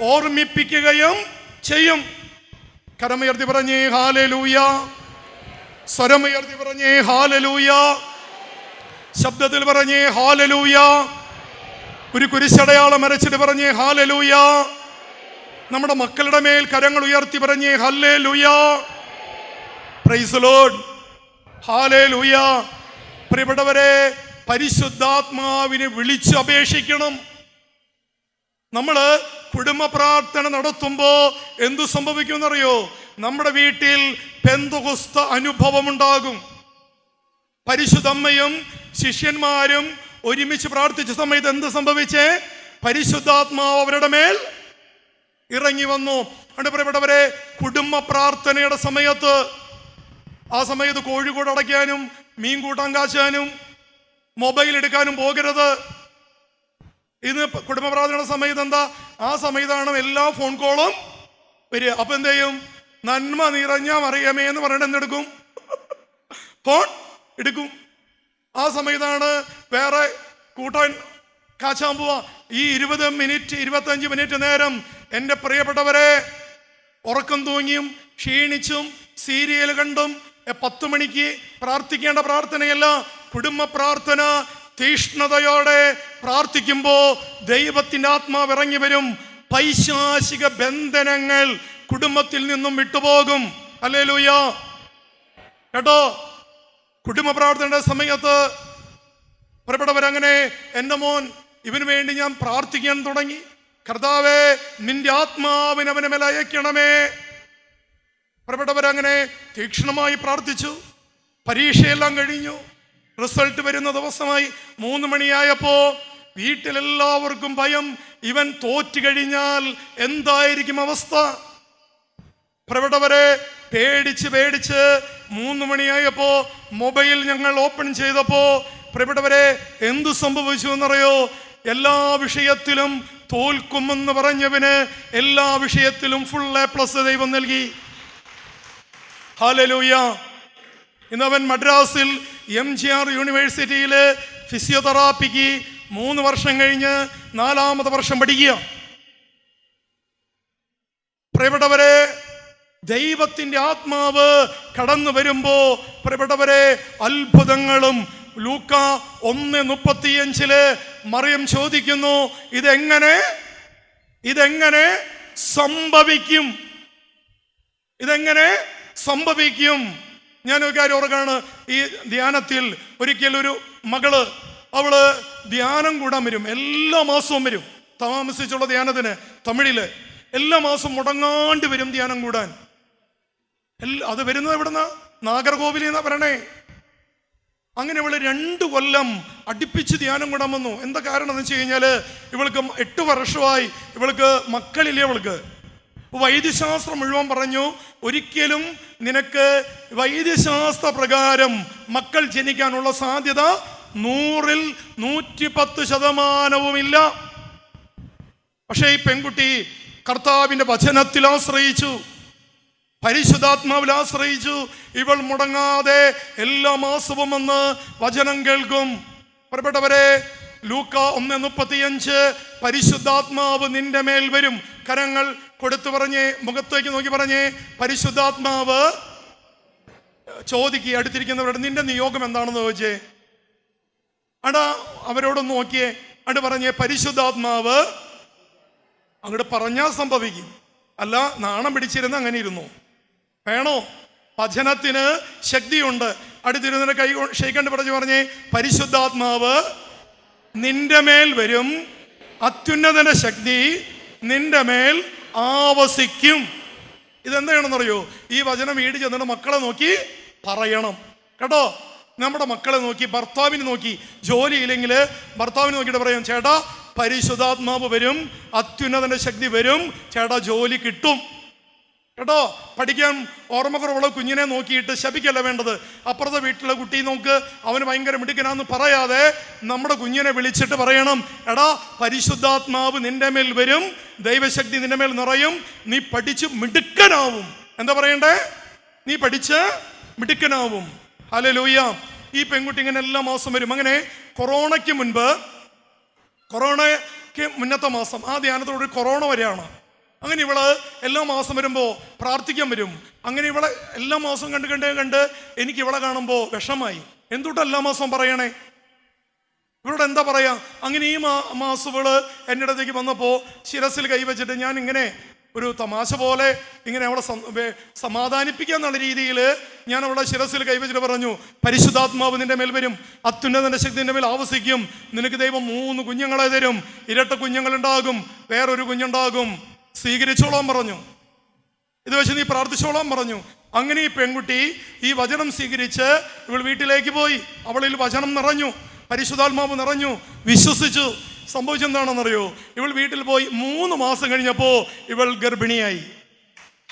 ഓർമ്മിപ്പിക്കുകയും ചെയ്യും. കരമുയർത്തി പറഞ്ഞേ ഹല്ലേലൂയ. സ്വരമുയർത്തി പറഞ്ഞേ ഹല്ലേലൂയ. ശബ്ദത്തിൽ പറഞ്ഞേ ഹല്ലേലൂയ. ഒരു കുരിശടയാളം വരച്ചിട്ട് പറഞ്ഞേ ഹല്ലേലൂയ. നമ്മുടെ മക്കളുടെ മേൽ കരങ്ങൾ ഉയർത്തി പറഞ്ഞേ hallelujah. Praise the Lord. Hallelujah. പ്രിയപ്പെട്ടവരെ, പരിശുദ്ധാത്മാവിനെ വിളിച്ച് അപേക്ഷിക്കണം. നമ്മൾ കുടുംബ പ്രാർത്ഥന നടത്തുമ്പോ എന്തു സംഭവിക്കുമെന്നറിയോ? നമ്മുടെ വീട്ടിൽ പെന്തക്കോസ്ത അനുഭവം ഉണ്ടാകും. പരിശുദ്ധമ്മയും ശിഷ്യന്മാരും ഒരുമിച്ച് പ്രാർത്ഥിച്ച സമയത്ത് എന്ത് സംഭവിച്ചേ? പരിശുദ്ധാത്മാവ് അവരുടെ മേൽ ഇറങ്ങി വന്നു. പ്രിയപ്പെട്ടവരെ, കുടുംബ പ്രാർത്ഥനയുടെ സമയത്ത്, ആ സമയത്ത് കോഴിക്കോട് അടയ്ക്കാനും മീൻ കൂട്ടാൻ കാച്ചാനും മൊബൈൽ എടുക്കാനും പോകരുത്. ഇന്ന് കുടുംബ പ്രാർത്ഥനയുടെ സമയത്ത് എന്താ? ആ സമയത്താണ് എല്ലാ ഫോൺ കോളും വരിക. അപ്പൊ എന്ത് ചെയ്യും? നന്മ നിറഞ്ഞ മറിയമേ എന്ന് പറയണത് എന്തെടുക്കും? ഫോൺ എടുക്കും. ആ സമയത്താണ് വേറെ കൂട്ടാൻ കാച്ചാൻ പോവാ. ഈ 20 മിനിറ്റ് 25 മിനിറ്റ് നേരം എൻ്റെ പ്രിയപ്പെട്ടവരെ, ഉറക്കം തൂങ്ങിയും ക്ഷീണിച്ചും സീരിയൽ കണ്ടും 10 മണിക്ക് പ്രാർത്ഥിക്കേണ്ട പ്രാർത്ഥനയല്ല. കുടുംബ പ്രാർത്ഥന തീഷ്ണതയോടെ പ്രാർത്ഥിക്കുമ്പോ ദൈവത്തിൻ്റെ ആത്മാവ് ഇറങ്ങി വരും. പൈശാചിക ബന്ധനങ്ങൾ കുടുംബത്തിൽ നിന്നും വിട്ടുപോകും. ഹല്ലേലൂയ. കേട്ടോ? കുടുംബ പ്രാർത്ഥനയുടെ സമയത്ത് പ്രിയപ്പെട്ടവരങ്ങനെ, എൻ്റെ മോൻ, ഇവന് വേണ്ടി ഞാൻ പ്രാർത്ഥിക്കാൻ തുടങ്ങി. കർത്താവേ, നിന്റെ ആത്മാവിനെ അവനെ മേൽ അയക്കണമേ. പ്രിയപ്പെട്ടവരങ്ങനെ തീക്ഷ്ണമായി പ്രാർത്ഥിച്ചു. പരീക്ഷയെല്ലാം കഴിഞ്ഞു. റിസൾട്ട് വരുന്ന ദിവസമായി. 3 മണിയായപ്പോ വീട്ടിലെല്ലാവർക്കും ഭയം. ഇവൻ തോറ്റു കഴിഞ്ഞാൽ എന്തായിരിക്കും അവസ്ഥ? പ്രിയപ്പെട്ടവരെ, പേടിച്ച് 3 മണിയായപ്പോ മൊബൈൽ ഞങ്ങൾ ഓപ്പൺ ചെയ്തപ്പോ പ്രിയപ്പെട്ടവരെ, എന്തു സംഭവിച്ചു എന്നറിയോ? എല്ലാ വിഷയത്തിലും തോൽക്കുമെന്ന് പറഞ്ഞവന് എല്ലാ വിഷയത്തിലും ഫുൾ A+ ദൈവം നൽകി. ഹല്ലേലൂയ. ഇന്നവൻ മദ്രാസിൽ MGR യൂണിവേഴ്സിറ്റിയിൽ ഫിസിയോതെറാപ്പിക്ക് 3 വർഷം കഴിഞ്ഞ് 4ാമത്തെ വർഷം പഠിക്കുക. പ്രിയപ്പെട്ടവരെ, ദൈവത്തിൻ്റെ ആത്മാവ് കടന്നു വരുമ്പോ പ്രിയപ്പെട്ടവരെ, അത്ഭുതങ്ങളും. ലൂക്ക 1:35 മറിയം ചോദിക്കുന്നു, ഇതെങ്ങനെ സംഭവിക്കും? ഇതെങ്ങനെ സംഭവിക്കും? ഞാനൊരു കാര്യം ഓർക്കാണ്. ഈ ധ്യാനത്തിൽ ഒരിക്കലും ഒരു മകള്, അവള് ധ്യാനം കൂടാൻ വരും, എല്ലാ മാസവും വരും. താമസിച്ചുള്ള ധ്യാനത്തിന് തമിഴില് എല്ലാ മാസവും മുടങ്ങാണ്ട് വരും ധ്യാനം കൂടാൻ. അത് വരുന്നത് എവിടുന്ന? നാഗർകോവിലിൽ നിന്നാ പറയണേ. അങ്ങനെ ഇവള് 2 കൊല്ലം അടുപ്പിച്ച് ധ്യാനം കൂടാൻ വന്നു. എന്താ കാരണം എന്ന് വെച്ച് കഴിഞ്ഞാല് ഇവൾക്ക് 8 വർഷമായി, ഇവൾക്ക് മക്കളില്ലേ. ഇവൾക്ക് വൈദ്യശാസ്ത്രം മുഴുവൻ പറഞ്ഞു, ഒരിക്കലും നിനക്ക് വൈദ്യശാസ്ത്ര പ്രകാരം മക്കൾ ജനിക്കാനുള്ള സാധ്യത 100-ൽ 110% ഇല്ല. പക്ഷേ ഈ പെൺകുട്ടി കർത്താവിന്റെ വചനത്തിൽ ആശ്രയിച്ചു, പരിശുദ്ധാത്മാവിൽ ആശ്രയിച്ചു. ഇവൾ മുടങ്ങാതെ എല്ലാ മാസവും വന്ന് വചനം കേൾക്കും. പ്രിയപ്പെട്ടവരെ, ലൂക്ക 1:35, പരിശുദ്ധാത്മാവ് നിന്റെ മേൽ വരും. കരങ്ങൾ കൊടുത്തു പറഞ്ഞേ, മുഖത്തേക്ക് നോക്കി പറഞ്ഞേ, പരിശുദ്ധാത്മാവ്. ചോദിക്കുക അടുത്തിരിക്കുന്നവരോട്, നിന്റെ നിയോഗം എന്താണെന്ന് ചോദിച്ചേ. അടാ അവരോടൊന്ന് നോക്കിയേ, അട് പറഞ്ഞേ, പരിശുദ്ധാത്മാവ്. അങ്ങോട്ട് പറഞ്ഞാൽ സംഭവിക്കും. അല്ല നാണം പിടിച്ചിരുന്ന് അങ്ങനെ ഇരുന്നു വേണോ? വചനത്തിന് ശക്തിയുണ്ട്. അടുത്തിരുന്നതിന്റെ കൈ ഷെയ്ക്കണ്ട് പറഞ്ഞേ, പരിശുദ്ധാത്മാവ് നിന്റെ മേൽ വരും, അത്യുന്നതന്റെ ശക്തി നിന്റെ മേൽ ആവസിക്കും. ഇതെന്താണെന്നറിയോ? ഈ വചനം വീട് ചെന്നിട്ട് മക്കളെ നോക്കി പറയണം കേട്ടോ. നമ്മുടെ മക്കളെ നോക്കി, ഭർത്താവിനെ നോക്കി, ജോലിയില്ലെങ്കിൽ ഭർത്താവിനെ നോക്കിയിട്ട് പറയും, ചേട്ടാ പരിശുദ്ധാത്മാവ് വരും, അത്യുന്നതന്റെ ശക്തി വരും, ചേട്ടാ ജോലി കിട്ടും കേട്ടോ. പഠിക്കാൻ ഓർമ്മക്കുറവുള്ള കുഞ്ഞിനെ നോക്കിയിട്ട് ശപിക്കല്ല വേണ്ടത്. അപ്പുറത്തെ വീട്ടിലെ കുട്ടി നോക്ക്, അവന് ഭയങ്കര മിടുക്കനാന്ന് പറയാതെ നമ്മുടെ കുഞ്ഞിനെ വിളിച്ചിട്ട് പറയണം, എടാ പരിശുദ്ധാത്മാവ് നിന്റെ മേൽ വരും, ദൈവശക്തി നിന്റെ മേൽ നിറയും, നീ പഠിച്ച് മിടുക്കനാവും. എന്താ പറയണ്ടേ? നീ പഠിച്ച് മിടുക്കനാവും. ഹല്ലേലൂയ. ഈ പെൺകുട്ടി ഇങ്ങനെ എല്ലാ മാസം വരും. അങ്ങനെ കൊറോണയ്ക്ക് മുന്നത്തെ മാസം ആ ധ്യാനത്തോട് കൊറോണ വരെയാണ്. അങ്ങനെ ഇവള് എല്ലാ മാസം വരുമ്പോൾ പ്രാർത്ഥിക്കാൻ വരും. അങ്ങനെ ഇവളെ എല്ലാ മാസവും കണ്ട് എനിക്ക് ഇവളെ കാണുമ്പോൾ വിഷമായി. എന്തുകൊണ്ട് എല്ലാ മാസവും പറയണേ? ഇവരോട് എന്താ പറയാ? അങ്ങനെ ഈ മാസം ഇവള് എൻ്റെ അടുത്തേക്ക് വന്നപ്പോൾ ശിരസിൽ കൈവച്ചിട്ട് ഞാൻ ഇങ്ങനെ ഒരു തമാശ പോലെ ഇങ്ങനെ അവളെ സമാധാനിപ്പിക്കാന്നുള്ള രീതിയിൽ ഞാൻ അവളെ ശിരസിൽ കൈവച്ചിട്ട് പറഞ്ഞു, പരിശുദ്ധാത്മാവ് നിന്റെ മേൽ വരും, അത്യുന്നതന്റെ ശക്തി നിന്റെ മേൽ ആവസിക്കും, നിനക്ക് ദൈവം 3 കുഞ്ഞുങ്ങളെ തരും, ഇരട്ട കുഞ്ഞുങ്ങളുണ്ടാകും, വേറൊരു കുഞ്ഞുണ്ടാകും, സ്വീകരിച്ചോളാൻ പറഞ്ഞു. ഇത് വെച്ച് നീ പ്രാർത്ഥിച്ചോളാൻ പറഞ്ഞു. അങ്ങനെ ഈ പെൺകുട്ടി ഈ വചനം സ്വീകരിച്ച് ഇവൾ വീട്ടിലേക്ക് പോയി. അവളിൽ വചനം നിറഞ്ഞു, പരിശുദ്ധാത്മാവ് നിറഞ്ഞു, വിശ്വസിച്ചു. സംഭവിച്ചെന്താണെന്നറിയോ? ഇവൾ വീട്ടിൽ പോയി 3 മാസം കഴിഞ്ഞപ്പോ ഇവൾ ഗർഭിണിയായി.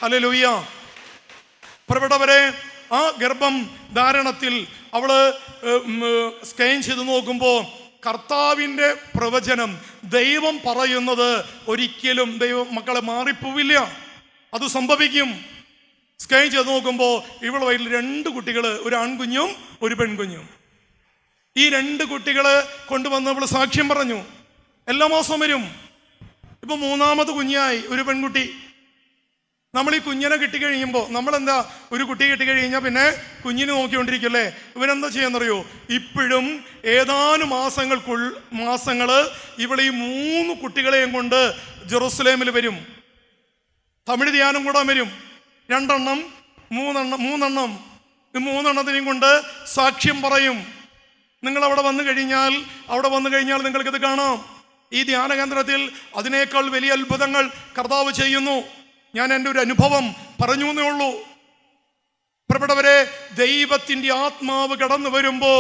ഹല്ലേലൂയ. പ്രിയപ്പെട്ടവരെ, ആ ഗർഭം ധാരണത്തിൽ അവള് സ്കാൻ ചെയ്ത് നോക്കുമ്പോൾ കർത്താവിൻ്റെ പ്രവചനം, ദൈവം പറയുന്നത് ഒരിക്കലും ദൈവം മക്കളെ മാറിപ്പോവില്ല, അത് സംഭവിക്കും. സ്കാൻ ചെയ്ത് നോക്കുമ്പോൾ ഇവളെ വയറ്റിൽ 2 കുട്ടികൾ, ഒരു ആൺകുഞ്ഞും ഒരു പെൺകുഞ്ഞും. ഈ 2 കുട്ടികളെ കൊണ്ടുവന്ന് ഇവള് സാക്ഷ്യം പറഞ്ഞു. എല്ലാ മാസവും വരും. ഇപ്പൊ 3ാമത് കുഞ്ഞായി, ഒരു പെൺകുട്ടി. നമ്മൾ ഈ കുഞ്ഞിനെ കിട്ടിക്കഴിയുമ്പോൾ നമ്മളെന്താ, ഒരു കുട്ടി കിട്ടിക്കഴിഞ്ഞാൽ പിന്നെ കുഞ്ഞിനെ നോക്കിക്കൊണ്ടിരിക്കല്ലേ. ഇവരെന്താ ചെയ്യാന്നറിയോ? ഇപ്പോഴും ഏതാനും മാസങ്ങള് ഇവളെ ഈ 3 കുട്ടികളെയും കൊണ്ട് ജെറുസലേമിൽ വരും. തമിഴ് ധ്യാനം കൂടാൻ വരും. 2 എണ്ണം 3 എണ്ണത്തിനെയും കൊണ്ട് സാക്ഷ്യം പറയും. നിങ്ങൾ അവിടെ വന്നു കഴിഞ്ഞാൽ നിങ്ങൾക്കിത് കാണാം. ഈ ധ്യാന കേന്ദ്രത്തിൽ അതിനേക്കാൾ വലിയ അത്ഭുതങ്ങൾ കർത്താവ് ചെയ്യുന്നു. ഞാൻ എൻ്റെ ഒരു അനുഭവം പറഞ്ഞു എന്നേ ഉള്ളൂ. പ്രിയപ്പെട്ടവരെ, ദൈവത്തിൻ്റെ ആത്മാവ് കടന്നു വരുമ്പോൾ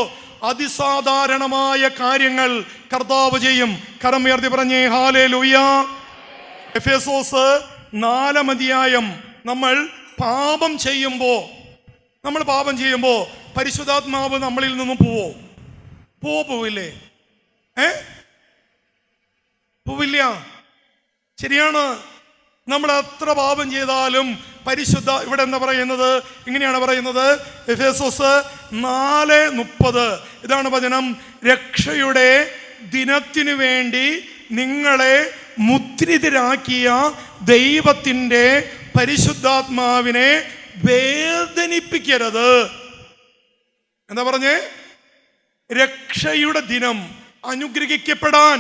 അതിസാധാരണമായ കാര്യങ്ങൾ കർത്താവ് ചെയ്യും. കരമുയർത്തി പറഞ്ഞേ ഹല്ലേലൂയ. എഫേസോസ് 4-ാം അധ്യായം. നമ്മൾ പാപം ചെയ്യുമ്പോൾ പരിശുദ്ധാത്മാവ് നമ്മളിൽ നിന്നും പോവില്ലേ? പോവില്ല. ശരിയാണ്. നമ്മൾ എത്ര പാപം ചെയ്താലും ഇവിടെ എന്താ പറയുന്നത്? ഇങ്ങനെയാണ് പറയുന്നത്, എഫേസോസ് 4:30. ഇതാണ് വചനം. രക്ഷയുടെ ദിനത്തിനു വേണ്ടി നിങ്ങളെ മുദ്രിതരാക്കിയ ദൈവത്തിൻ്റെ പരിശുദ്ധാത്മാവിനെ വേദനിപ്പിക്കരുത്. എന്താ പറഞ്ഞേ? രക്ഷയുടെ ദിനം അനുഗ്രഹിക്കപ്പെടാൻ.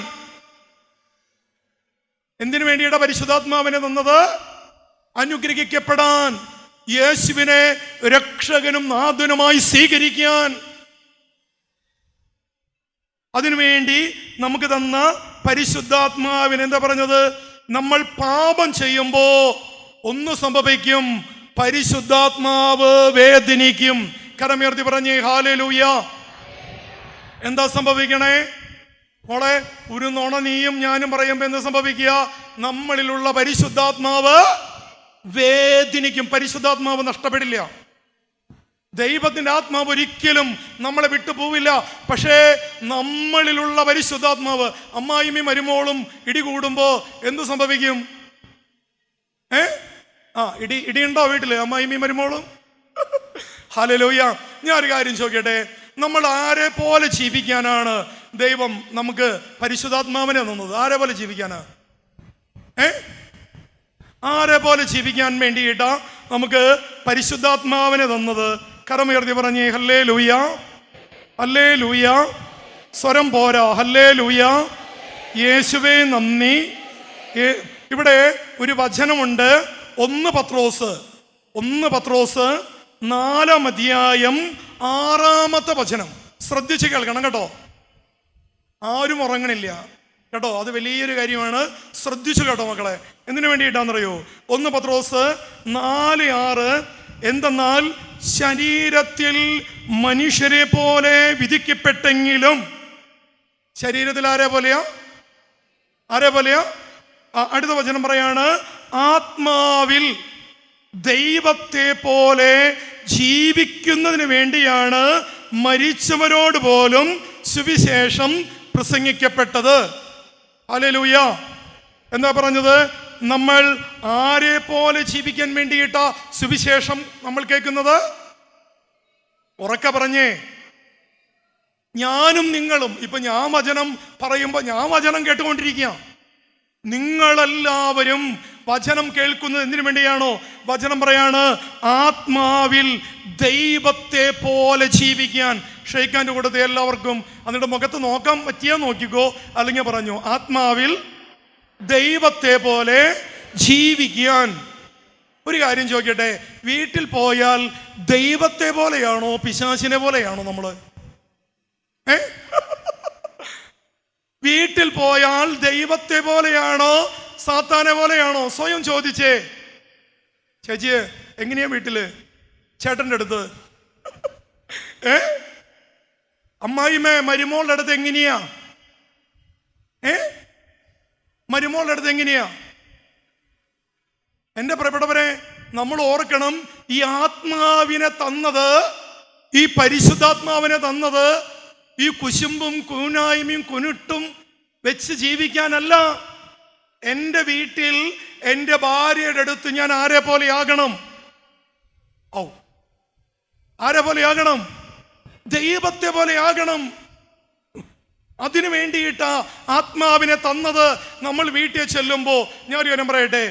എന്തിനു വേണ്ടിയുടെ പരിശുദ്ധാത്മാവിനെ തന്നത്? അനുഗ്രഹിക്കപ്പെടാൻ. യേശുവിനെ രക്ഷകനും നാഥനുമായി സ്വീകരിക്കാൻ. അതിനുവേണ്ടി നമുക്ക് തന്ന പരിശുദ്ധാത്മാവിന് എന്താ പറഞ്ഞത്? നമ്മൾ പാപം ചെയ്യുമ്പോ ഒന്ന് സംഭവിക്കും, പരിശുദ്ധാത്മാവ് വേദനിക്കും. കരമുയർത്തി പറഞ്ഞേ ഹല്ലേലൂയ. എന്താ സംഭവിക്കണേ മോളെ? ഒരു നുണ നീയും ഞാനും പറയുമ്പോ എന്താ സംഭവിക്കുക? നമ്മളിലുള്ള പരിശുദ്ധാത്മാവ് വേദനിക്കും. പരിശുദ്ധാത്മാവ് നഷ്ടപ്പെടില്ല. ദൈവത്തിന്റെ ആത്മാവ് ഒരിക്കലും നമ്മളെ വിട്ടുപോവില്ല. പക്ഷേ നമ്മളിലുള്ള പരിശുദ്ധാത്മാവ്, അമ്മായിമ്മയും മരുമോളും ഇടികൂടുമ്പോ എന്ത് സംഭവിക്കും? ഇടിയുണ്ടോ വീട്ടില് അമ്മായിമ്മയും മരുമോളും? ഹല്ലേലൂയ. ഞാൻ ഒരു കാര്യം ചോദിക്കട്ടെ, നമ്മൾ ആരെ പോലെ ജീവിക്കാനാണ് ദൈവം നമുക്ക് പരിശുദ്ധാത്മാവിനെ തന്നത്? ആരെ പോലെ ജീവിക്കാനാ? ആരെ പോലെ ജീവിക്കാൻ വേണ്ടിയിട്ടാ നമുക്ക് പരിശുദ്ധാത്മാവിനെ തന്നത്? കരമുയർത്തി പറഞ്ഞേ ഹല്ലേലൂയ, ഹല്ലേലൂയ. സ്വരം പോരാ, ഹല്ലേലൂയ. യേശുവേ നന്ദി. ഇവിടെ ഒരു വചനമുണ്ട്, 1 പത്രോസ് 4-ാം അധ്യായം 6-ാമത്തെ വചനം. ശ്രദ്ധിച്ച് കേൾക്കണം കേട്ടോ, ആരും ഉറങ്ങണില്ല കേട്ടോ, അത് വലിയൊരു കാര്യമാണ്. ശ്രദ്ധിച്ചു കേട്ടോ മക്കളെ. എന്തിനു വേണ്ടിയിട്ടാണെന്നറിയോ? 1 പത്രോസ് 4:6. എന്തെന്നാൽ ശരീരത്തിൽ മനുഷ്യരെ പോലെ വിധിക്കപ്പെട്ടെങ്കിലും, ശരീരത്തിൽ ആരെ പോലെയാ? അടുത്ത വചനം പറയാണ്, ആത്മാവിൽ ദൈവത്തെ പോലെ ജീവിക്കുന്നതിന് വേണ്ടിയാണ് മരിച്ചവരോട് പോലും സുവിശേഷം പ്രസംഗിക്കപ്പെട്ടത്. ഹല്ലേലൂയ. എന്താ പറഞ്ഞത്? നമ്മൾ ആരെ പോലെ ജീവിക്കാൻ വേണ്ടിയിട്ടാ സുവിശേഷം നമ്മൾ കേൾക്കുന്നത്? ഉറക്കെ പറഞ്ഞേ. ഞാനും നിങ്ങളും. ഇപ്പൊ ഞാൻ വചനം പറയുമ്പോ ഞാൻ വചനം കേട്ടുകൊണ്ടിരിക്കുക. നിങ്ങളെല്ലാവരും വചനം കേൾക്കുന്നത് എന്തിനു വേണ്ടിയാണോ? വചനം പറയാണ് ആത്മാവിൽ ദൈവത്തെ പോലെ ജീവിക്കാൻ. ഷെയ്ഖാൻ്റെ കൂട്ടത്തെ എല്ലാവർക്കും എന്നിട്ട് മുഖത്ത് നോക്കാൻ പറ്റിയാ നോക്കിക്കോ, അല്ലെങ്കിൽ പറഞ്ഞു ആത്മാവിൽ ദൈവത്തെ പോലെ ജീവിക്കാൻ. ഒരു കാര്യം ചോദിക്കട്ടെ, വീട്ടിൽ പോയാൽ ദൈവത്തെ പോലെയാണോ പിശാചിനെ പോലെയാണോ നമ്മള്? വീട്ടിൽ പോയാൽ ദൈവത്തെ പോലെയാണോ സാത്താനെ പോലെയാണോ? സ്വയം ചോദിച്ചേ. ചേച്ചിയെ എങ്ങനെയാ വീട്ടില്? ചേട്ടൻ്റെ അടുത്ത് അമ്മായിമ്മേ മരുമോളുടെ അടുത്ത് എങ്ങനെയാ? മരുമോളുടെ അടുത്ത് എങ്ങനെയാ? എൻ്റെ പ്രിയപ്പെട്ടവരെ, നമ്മൾ ഓർക്കണം, ഈ ആത്മാവിനെ തന്നത്, ഈ പരിശുദ്ധാത്മാവിനെ തന്നത് ഈ കുശുമ്പും കൂനായ്മയും കുനുട്ടും വെച്ച് ജീവിക്കാനല്ല. എൻ്റെ വീട്ടിൽ എൻ്റെ ഭാര്യയുടെ അടുത്ത് ഞാൻ ആരെ പോലെയാകണം? ആരെ പോലെയാകണം? ദൈവത്തെ പോലെയാകണം. അതിനു വേണ്ടിയിട്ടാ ആത്മാവിനെ തന്നത്. നമ്മൾ വീട്ടിൽ ചെല്ലുമ്പോൾ ഞാൻ ഒരു കാര്യം പറയട്ടെ,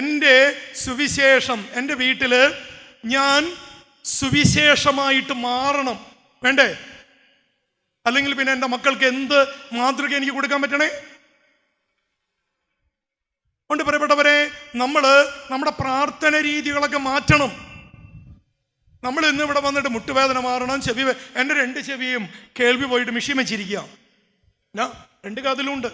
എൻ്റെ സുവിശേഷം എൻ്റെ വീട്ടില് ഞാൻ സുവിശേഷമായിട്ട് മാറണം, വേണ്ടേ? അല്ലെങ്കിൽ പിന്നെ എൻ്റെ മക്കൾക്ക് എന്ത് മാതൃക എനിക്ക് കൊടുക്കാൻ പറ്റണേ? കൊണ്ട് പ്രിയപ്പെട്ടവരെ, നമ്മുടെ പ്രാർത്ഥന രീതികളൊക്കെ മാറ്റണം. നമ്മൾ ഇന്ന് ഇവിടെ വന്നിട്ട് മുട്ടുവേദന മാറണം, എൻ്റെ 2 ചെവിയും കേൾവി പോയിട്ട് മിഷീൻ വെച്ചിരിക്കുക. 2 കാതിലുണ്ട്.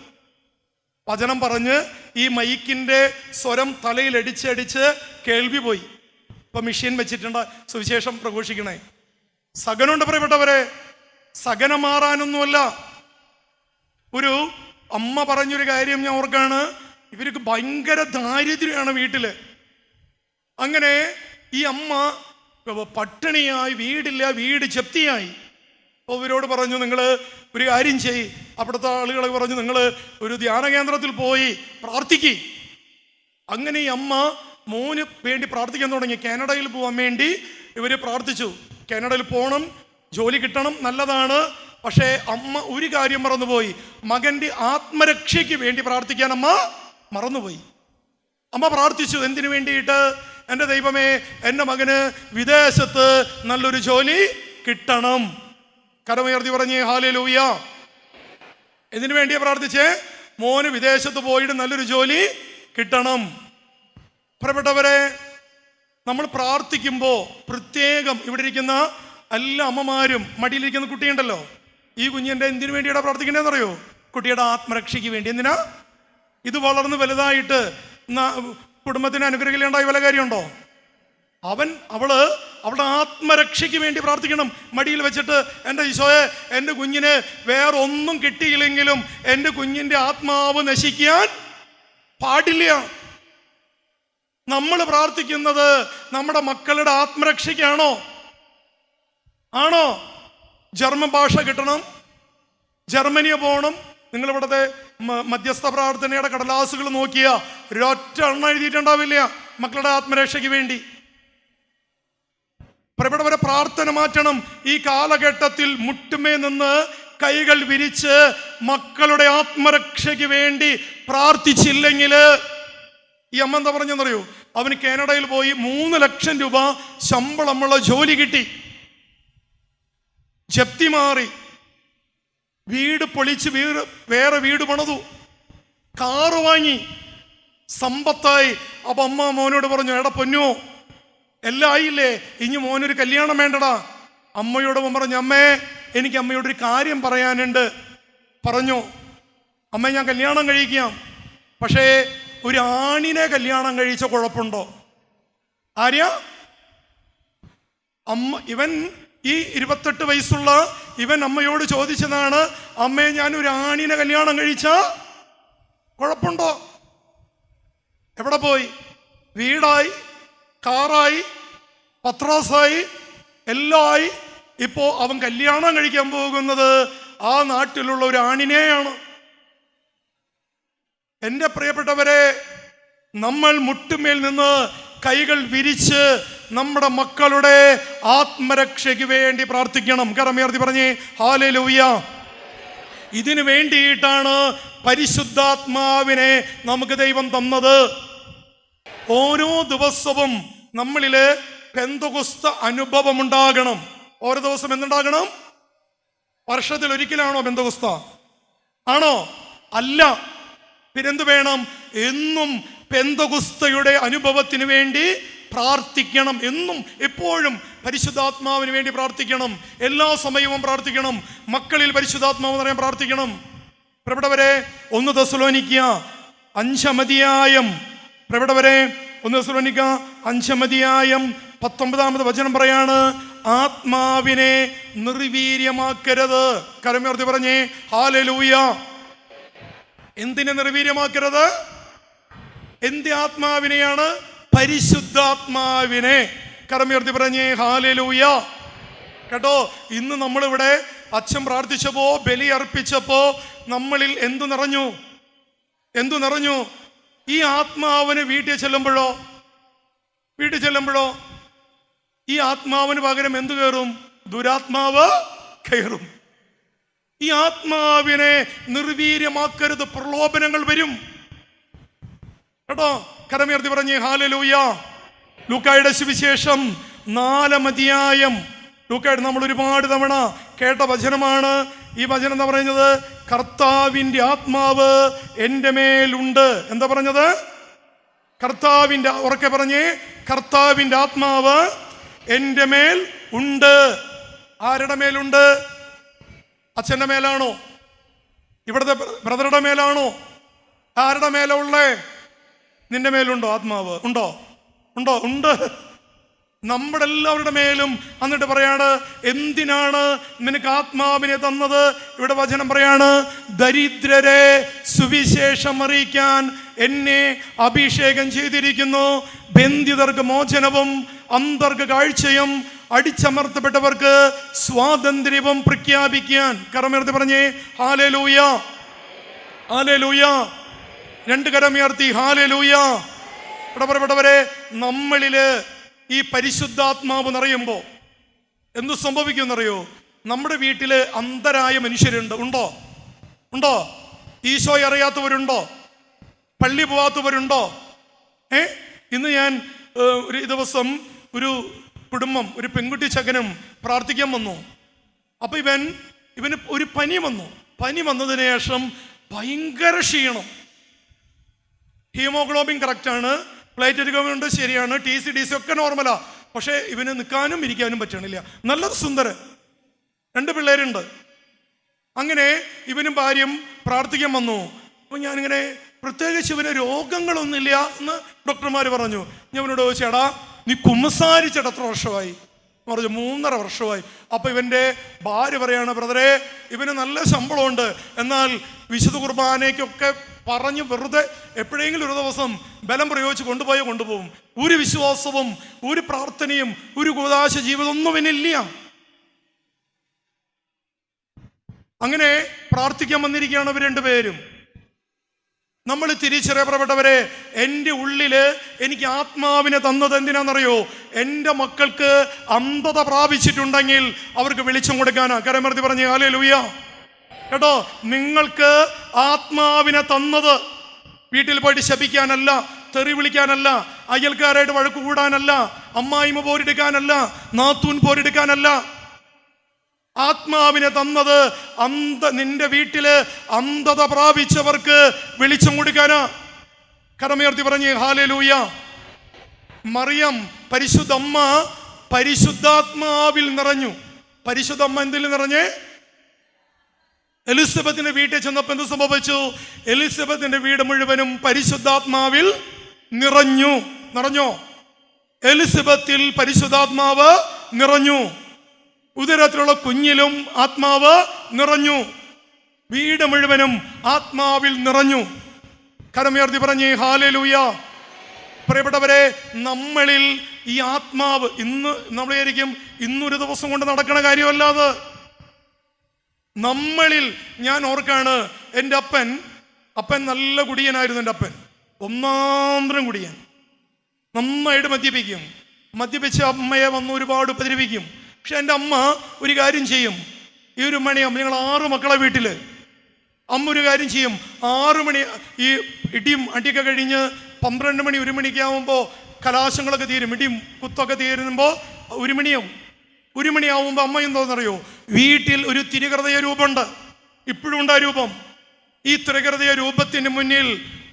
വചനം പറഞ്ഞ് ഈ മൈക്കിൻ്റെ സ്വരം തലയിൽ അടിച്ചടിച്ച് കേൾവി പോയി. ഇപ്പൊ മിഷീൻ വെച്ചിട്ടുണ്ട് സുവിശേഷം പ്രഘോഷിക്കണേ. സകനുണ്ട് പ്രിയപ്പെട്ടവരെ, സകനം മാറാനൊന്നുമല്ല. ഒരു അമ്മ പറഞ്ഞൊരു കാര്യം ഞാൻ ഓർക്കാണ്, ഇവർക്ക് ഭയങ്കര ദാരിദ്ര്യമാണ് വീട്ടില്. അങ്ങനെ ഈ അമ്മ പട്ടിണിയായി, വീടില്ല, വീട് ജപ്തിയായി. അപ്പോൾ ഇവരോട് പറഞ്ഞു, നിങ്ങൾ ഒരു കാര്യം ചെയ്യ്. അവിടുത്തെ ആളുകളെ പറഞ്ഞു, നിങ്ങൾ ഒരു ധ്യാന കേന്ദ്രത്തിൽ പോയി പ്രാർത്ഥിക്ക്. അങ്ങനെ ഈ അമ്മ മോന് വേണ്ടി പ്രാർത്ഥിക്കാൻ തുടങ്ങി. കാനഡയിൽ പോകാൻ വേണ്ടി ഇവർ പ്രാർത്ഥിച്ചു. കാനഡയിൽ പോകണം, ജോലി കിട്ടണം, നല്ലതാണ്. പക്ഷേ അമ്മ ഒരു കാര്യം മറന്നുപോയി. മകൻ്റെ ആത്മരക്ഷയ്ക്ക് വേണ്ടി പ്രാർത്ഥിക്കാൻ അമ്മ മറന്നുപോയി. അമ്മ പ്രാർത്ഥിച്ചു, എന്തിനു വേണ്ടിയിട്ട്? എൻ്റെ ദൈവമേ, എൻ്റെ മകന് വിദേശത്ത് നല്ലൊരു ജോലി കിട്ടണം. കരമുയർത്തി പറഞ്ഞേ ഹല്ലേലൂയ. എന്തിനു വേണ്ടിയാ പ്രാർത്ഥിച്ചേ? മോന് വിദേശത്ത് പോയിട്ട് നല്ലൊരു ജോലി കിട്ടണം. പ്രിയപ്പെട്ടവരെ, നമ്മൾ പ്രാർത്ഥിക്കുമ്പോൾ പ്രത്യേകം ഇവിടെ ഇരിക്കുന്ന എല്ലാ അമ്മമാരും, മടിയിലിരിക്കുന്ന കുട്ടിയുണ്ടല്ലോ, ഈ കുഞ്ഞിൻ്റെ എന്തിനു വേണ്ടിയാണ് പ്രാർത്ഥിക്കേണ്ടതെന്ന് അറിയോ? കുട്ടിയുടെ ആത്മരക്ഷയ്ക്ക് വേണ്ടി. എന്തിനാ? ഇത് വളർന്ന് വലുതായിട്ട് കുടുംബത്തിന് അനുഗ്രഹിക്കലുണ്ടായി വല്ല കാര്യമുണ്ടോ? അവളുടെ ആത്മരക്ഷയ്ക്ക് വേണ്ടി പ്രാർത്ഥിക്കണം. മടിയിൽ വെച്ചിട്ട്, എൻ്റെ ഈശോയെ, എൻ്റെ കുഞ്ഞിന് വേറെ ഒന്നും കിട്ടിയില്ലെങ്കിലും എൻ്റെ കുഞ്ഞിൻ്റെ ആത്മാവ് നശിക്കാൻ പാടില്ല. നമ്മൾ പ്രാർത്ഥിക്കുന്നത് നമ്മുടെ മക്കളുടെ ആത്മരക്ഷയ്ക്കാണോ? ആണോ? ജർമ്മൻ ഭാഷ കിട്ടണം, ജർമ്മനിയെ പോകണം. നിങ്ങൾ ഇവിടുത്തെ മധ്യസ്ഥ പ്രാർത്ഥനയുടെ കടലാസുകൾ നോക്കിയ ഒരൊറ്റ എണ്ണം എഴുതിയിട്ടുണ്ടാവില്ല മക്കളുടെ ആത്മരക്ഷയ്ക്ക് വേണ്ടി. പ്രിയപ്പെട്ടവരെ, പ്രാർത്ഥന മാറ്റണം. ഈ കാലഘട്ടത്തിൽ മുട്ടുമേ നിന്ന് കൈകൾ വിരിച്ച് മക്കളുടെ ആത്മരക്ഷയ്ക്ക് വേണ്ടി പ്രാർത്ഥിച്ചില്ലെങ്കിൽ, ഈ അമ്മ എന്താ പറഞ്ഞെന്നറിയോ? അവന് കാനഡയിൽ പോയി 3 ലക്ഷം രൂപ ശമ്പളമുള്ള ജോലി കിട്ടി, ജപ്തി മാറി, വീട് പൊളിച്ച് വേറെ വീട് പണിതു, കാറ് വാങ്ങി, സമ്പത്തായി. അപ്പൊ അമ്മ മോനോട് പറഞ്ഞു, എടാ പൊന്നോ, എല്ലാം ആയില്ലേ, ഇനി മോനൊരു കല്യാണം വേണ്ടടാ. അമ്മയോട് പറഞ്ഞു, അമ്മേ, എനിക്ക് അമ്മയോടൊരു കാര്യം പറയാനുണ്ട്. പറഞ്ഞു, അമ്മ, ഞാൻ കല്യാണം കഴിക്കാം, പക്ഷേ ഒരു ആണിനെ കല്യാണം കഴിച്ച കുഴപ്പമുണ്ടോ? ആര്യ? ഇവൻ ഈ 28 വയസ്സുള്ള ഇവൻ അമ്മയോട് ചോദിച്ചതാണ്, അമ്മേ, ഞാൻ ഒരു ആണിനെ കല്യാണം കഴിച്ച കുഴപ്പമുണ്ടോ? എവിടെ പോയി? വീടായി, കാറായി, പത്രാസായി, എല്ലാം ആയി. ഇപ്പോ അവൻ കല്യാണം കഴിക്കാൻ പോകുന്നത് ആ നാട്ടിലുള്ള ഒരു ആണിനെയാണ്. എൻ്റെ പ്രിയപ്പെട്ടവരെ, നമ്മൾ മുട്ടുമേൽ നിന്ന് കൈകൾ വിരിച്ച് നമ്മുടെ മക്കളുടെ ആത്മരക്ഷയ്ക്ക് വേണ്ടി പ്രാർത്ഥിക്കണം. കരമുയർത്തി പറഞ്ഞേ ഹല്ലേലൂയ. ഇതിനു വേണ്ടിയിട്ടാണ് പരിശുദ്ധാത്മാവിനെ നമുക്ക് ദൈവം തന്നത്. ഓരോ ദിവസവും നമ്മളില് പെന്തക്കോസ്ത് അനുഭവം ഉണ്ടാകണം. ഓരോ ദിവസം എന്തുണ്ടാകണം? വർഷത്തിൽ ഒരിക്കലാണോ പെന്തക്കോസ്ത്? ആണോ? അല്ല. പിന്നെന്ത് വേണം? എന്നും പെന്തക്കോസ്തയുടെ അനുഭവത്തിന് വേണ്ടി പ്രാർത്ഥിക്കണം. എന്നും എപ്പോഴും പരിശുദ്ധാത്മാവിന് വേണ്ടി പ്രാർത്ഥിക്കണം. എല്ലാ സമയവും പ്രാർത്ഥിക്കണം. മക്കളിൽ പരിശുദ്ധാത്മാവ് നിറയാൻ പ്രാർത്ഥിക്കണം. പ്രിയപ്പെട്ടവരെ, 1 തെസ്സലോനിക്ക 5-ാം അധ്യായം, പ്രിയപ്പെട്ടവരെ, 1 തെസ്സലോനിക്ക 5-ാം അധ്യായം 19-ാമത്തെ വചനം പറയാണ്, ആത്മാവിനെ നിർവീര്യമാക്കരുത്. കരമുയർത്തി പറഞ്ഞേ ഹല്ലേലൂയ. എന്തിനെ നിർവീര്യമാക്കരുത്? എന്ത് ആത്മാവിനെയാണ്? പരിശുദ്ധാത്മാവിനെ. കരമുയർത്തി പറഞ്ഞേ ഹല്ലേലൂയ. കേട്ടോ, ഇന്ന് നമ്മളിവിടെ അച്ഛൻ പ്രാർത്ഥിച്ചപ്പോ, ബലി അർപ്പിച്ചപ്പോ നമ്മളിൽ എന്തു നിറഞ്ഞു? ഈ ആത്മാവിന് വീട്ടിൽ ചെല്ലുമ്പോഴോ ഈ ആത്മാവിന് പകരം എന്തു കയറും? ദുരാത്മാവ് കയറും. ഈ ആത്മാവിനെ നിർവീര്യമാക്കരുത്, പ്രലോഭനങ്ങൾ വരും. കേട്ടോ, കരമുയർത്തി പറഞ്ഞേ ഹല്ലേലൂയ. ലൂക്കായുടെ സുവിശേഷം 4-ാം അധ്യായം, ലൂക്കായുടെ നമ്മൾ ഒരുപാട് തവണ കേട്ട വചനമാണ്. ഈ വചനം എന്താ പറയുന്നത്? കർത്താവിൻ്റെ ആത്മാവ് എൻ്റെ മേലുണ്ട്. എന്താ പറഞ്ഞത്? ഉറക്കെ പറഞ്ഞേ, കർത്താവിൻ്റെ ആത്മാവ് എൻ്റെ മേൽ ഉണ്ട്. ആരുടെ മേലുണ്ട്? അച്ഛൻ്റെ മേലാണോ? ഇവിടുത്തെ ബ്രദറുടെ മേലാണോ? ആരുടെ മേലാ ഉള്ളേ? നിന്റെ മേലുണ്ടോ ആത്മാവ്? ഉണ്ടോ? ഉണ്ട്. നമ്മുടെ എല്ലാവരുടെ മേലും. എന്നിട്ട് പറയാണ്, എന്തിനാണ് നിനക്ക് ആത്മാവിനെ തന്നത്? ഇവിടെ വചനം പറയാണ്, ദരിദ്രരെ സുവിശേഷം അറിയിക്കാൻ എന്നെ അഭിഷേകം ചെയ്തിരിക്കുന്നു, ബന്ധിതർക്ക് മോചനവും അന്തർക്ക് കാഴ്ചയും അടിച്ചമർത്തപ്പെട്ടവർക്ക് സ്വാതന്ത്ര്യവും പ്രഖ്യാപിക്കാൻ. കരമുയർത്തി പറഞ്ഞേ ഹല്ലേലൂയ. 2 കരമുയർത്തി ഹല്ലേലൂയ. ഇവിടെ പറയപ്പെട്ടവരെ, നമ്മളില് ഈ പരിശുദ്ധാത്മാവ് നിറയുമ്പോ എന്തു സംഭവിക്കുമെന്നറിയോ? നമ്മുടെ വീട്ടില് അന്ധരായ മനുഷ്യരുണ്ട്. ഉണ്ടോ? ഈശോയെ അറിയാത്തവരുണ്ടോ? പള്ളി പോവാത്തവരുണ്ടോ? ഇന്ന് ഞാൻ ഒരു ദിവസം ഒരു കുടുംബം, ഒരു പെൺകുട്ടി ചകനും പ്രാർത്ഥിക്കാൻ വന്നു. അപ്പൊ ഇവന് ഒരു പനി വന്നതിന് ശേഷം ഭയങ്കര ക്ഷീണം. ഹീമോഗ്ലോബിൻ കറക്റ്റാണ്, പ്ലേറ്ററ്റ് ഗവൺമെന്റ് ശരിയാണ്, TC DC ഒക്കെ നോർമലാ. പക്ഷേ ഇവന് നിൽക്കാനും ഇരിക്കാനും പറ്റണില്ല. നല്ലൊരു സുന്ദരൻ, 2 പിള്ളേരുണ്ട്. അങ്ങനെ ഇവനും ഭാര്യയും പ്രാർത്ഥിക്കാൻ വന്നു. അപ്പോൾ ഞാനിങ്ങനെ പ്രത്യേകിച്ച് ഇവന് രോഗങ്ങളൊന്നുമില്ല എന്ന് ഡോക്ടർമാർ പറഞ്ഞു. ഞാൻ ഇവനോട് ചോദിച്ചേടാ നീ കുമ്പസാരിച്ചിട്ട് എത്ര വർഷമായി? പറഞ്ഞു 3.5 വർഷമായി. അപ്പോൾ ഇവൻ്റെ ഭാര്യ പറയാണ്, ബ്രദറെ ഇവന് നല്ല ശമ്പളമുണ്ട്, എന്നാൽ വിശുദ്ധ കുർബാനയ്ക്കൊക്കെ പറഞ്ഞ് വെറുതെ എപ്പോഴെങ്കിലും ഒരു ദിവസം ബലം പ്രയോഗിച്ച് കൊണ്ടുപോകും. ഒരു വിശ്വാസവും ഒരു പ്രാർത്ഥനയും ഒരു കൂദാശ ജീവിതമൊന്നും ഇവനില്ല. അങ്ങനെ പ്രാർത്ഥിക്കാൻ വന്നിരിക്കുകയാണ് ഇവർ 2 പേരും. നമ്മൾ തിരിച്ചറിയപ്പെട്ടവരെ, എൻ്റെ ഉള്ളില് എനിക്ക് ആത്മാവിനെ തന്നത് എന്തിനാണെന്നറിയോ? എൻ്റെ മക്കൾക്ക് അന്ധത പ്രാപിച്ചിട്ടുണ്ടെങ്കിൽ അവർക്ക് വെളിച്ചം കൊടുക്കാനാ. കരമർത്തി പറഞ്ഞേ ഹല്ലേലൂയ. കേട്ടോ, നിങ്ങൾക്ക് ആത്മാവിനെ തന്നത് വീട്ടിൽ പോയിട്ട് ശപിക്കാനല്ല, തെറി വിളിക്കാനല്ല, അയൽക്കാരായിട്ട് വഴക്ക് കൂടാനല്ല, അമ്മായിമ്മ പോരെടുക്കാനല്ല, നാത്തൂൻ പോരെടുക്കാനല്ല. ആത്മാവിനെ തന്നത് നിന്റെ വീട്ടില് അന്ധത പ്രാപിച്ചവർക്ക് വെളിച്ചം കൊടുക്കാനാ. കരമുയർത്തി പറഞ്ഞേ ഹല്ലേലൂയ. മറിയം പരിശുദ്ധ അമ്മ പരിശുദ്ധാത്മാവിൽ നിറഞ്ഞു. പരിശുദ്ധ അമ്മ എന്തിൽ നിറഞ്ഞേ? എലിസബത്തിന്റെ വീട്ടിൽ ചെന്നപ്പോൾ എന്ത് സംഭവിച്ചു? എലിസബത്തിന്റെ വീട് മുഴുവനും പരിശുദ്ധാത്മാവിൽ നിറഞ്ഞോ? എലിസബത്തിൽ പരിശുദ്ധാത്മാവ് നിറഞ്ഞു. ഉദരത്തിലുള്ള കുഞ്ഞിലും ആത്മാവ് നിറഞ്ഞു. വീട് മുഴുവനും ആത്മാവിൽ നിറഞ്ഞു. കരമുയർത്തി പറഞ്ഞേ ഹല്ലേലൂയ. പ്രിയപ്പെട്ടവരെ, നമ്മളിൽ ഈ ആത്മാവ് ഇന്ന് നമ്മൾ വിചാരിക്കും ഇന്നൊരു ദിവസം കൊണ്ട് നടക്കണ കാര്യമല്ലാതെ നമ്മളിൽ, ഞാൻ ഓർക്കാണ് എൻ്റെ അപ്പൻ നല്ല കുടിയനായിരുന്നു. എൻ്റെ അപ്പൻ ഒന്നാന്തരം കുടിയൻ, നന്നായിട്ട് മദ്യപിച്ച അമ്മയെ വന്ന് ഒരുപാട് ഉപദ്രവിക്കും. പക്ഷെ എൻ്റെ അമ്മ ഒരു കാര്യം ചെയ്യും. ഈ 1 മണിയാകുമ്പോൾ ഞങ്ങൾ 6 മക്കളെ വീട്ടിൽ, അമ്മ ഒരു കാര്യം ചെയ്യും. 6 മണി ഈ ഇടിയും അടിയൊക്കെ കഴിഞ്ഞ് 12 മണി 1 മണിക്കാവുമ്പോൾ കലാശങ്ങളൊക്കെ തീരും, ഇടിയും കുത്തൊക്കെ തീരുമ്പോൾ 1 മണിയാവും. 1 മണിയാവുമ്പോൾ അമ്മ എന്തോന്നറിയോ? വീട്ടിൽ ഒരു തിരുഹൃദയ രൂപമുണ്ട്, ഇപ്പോഴും ഉണ്ട് ആ രൂപം. ഈ തിരുഹൃദയ രൂപത്തിന് മുന്നിൽ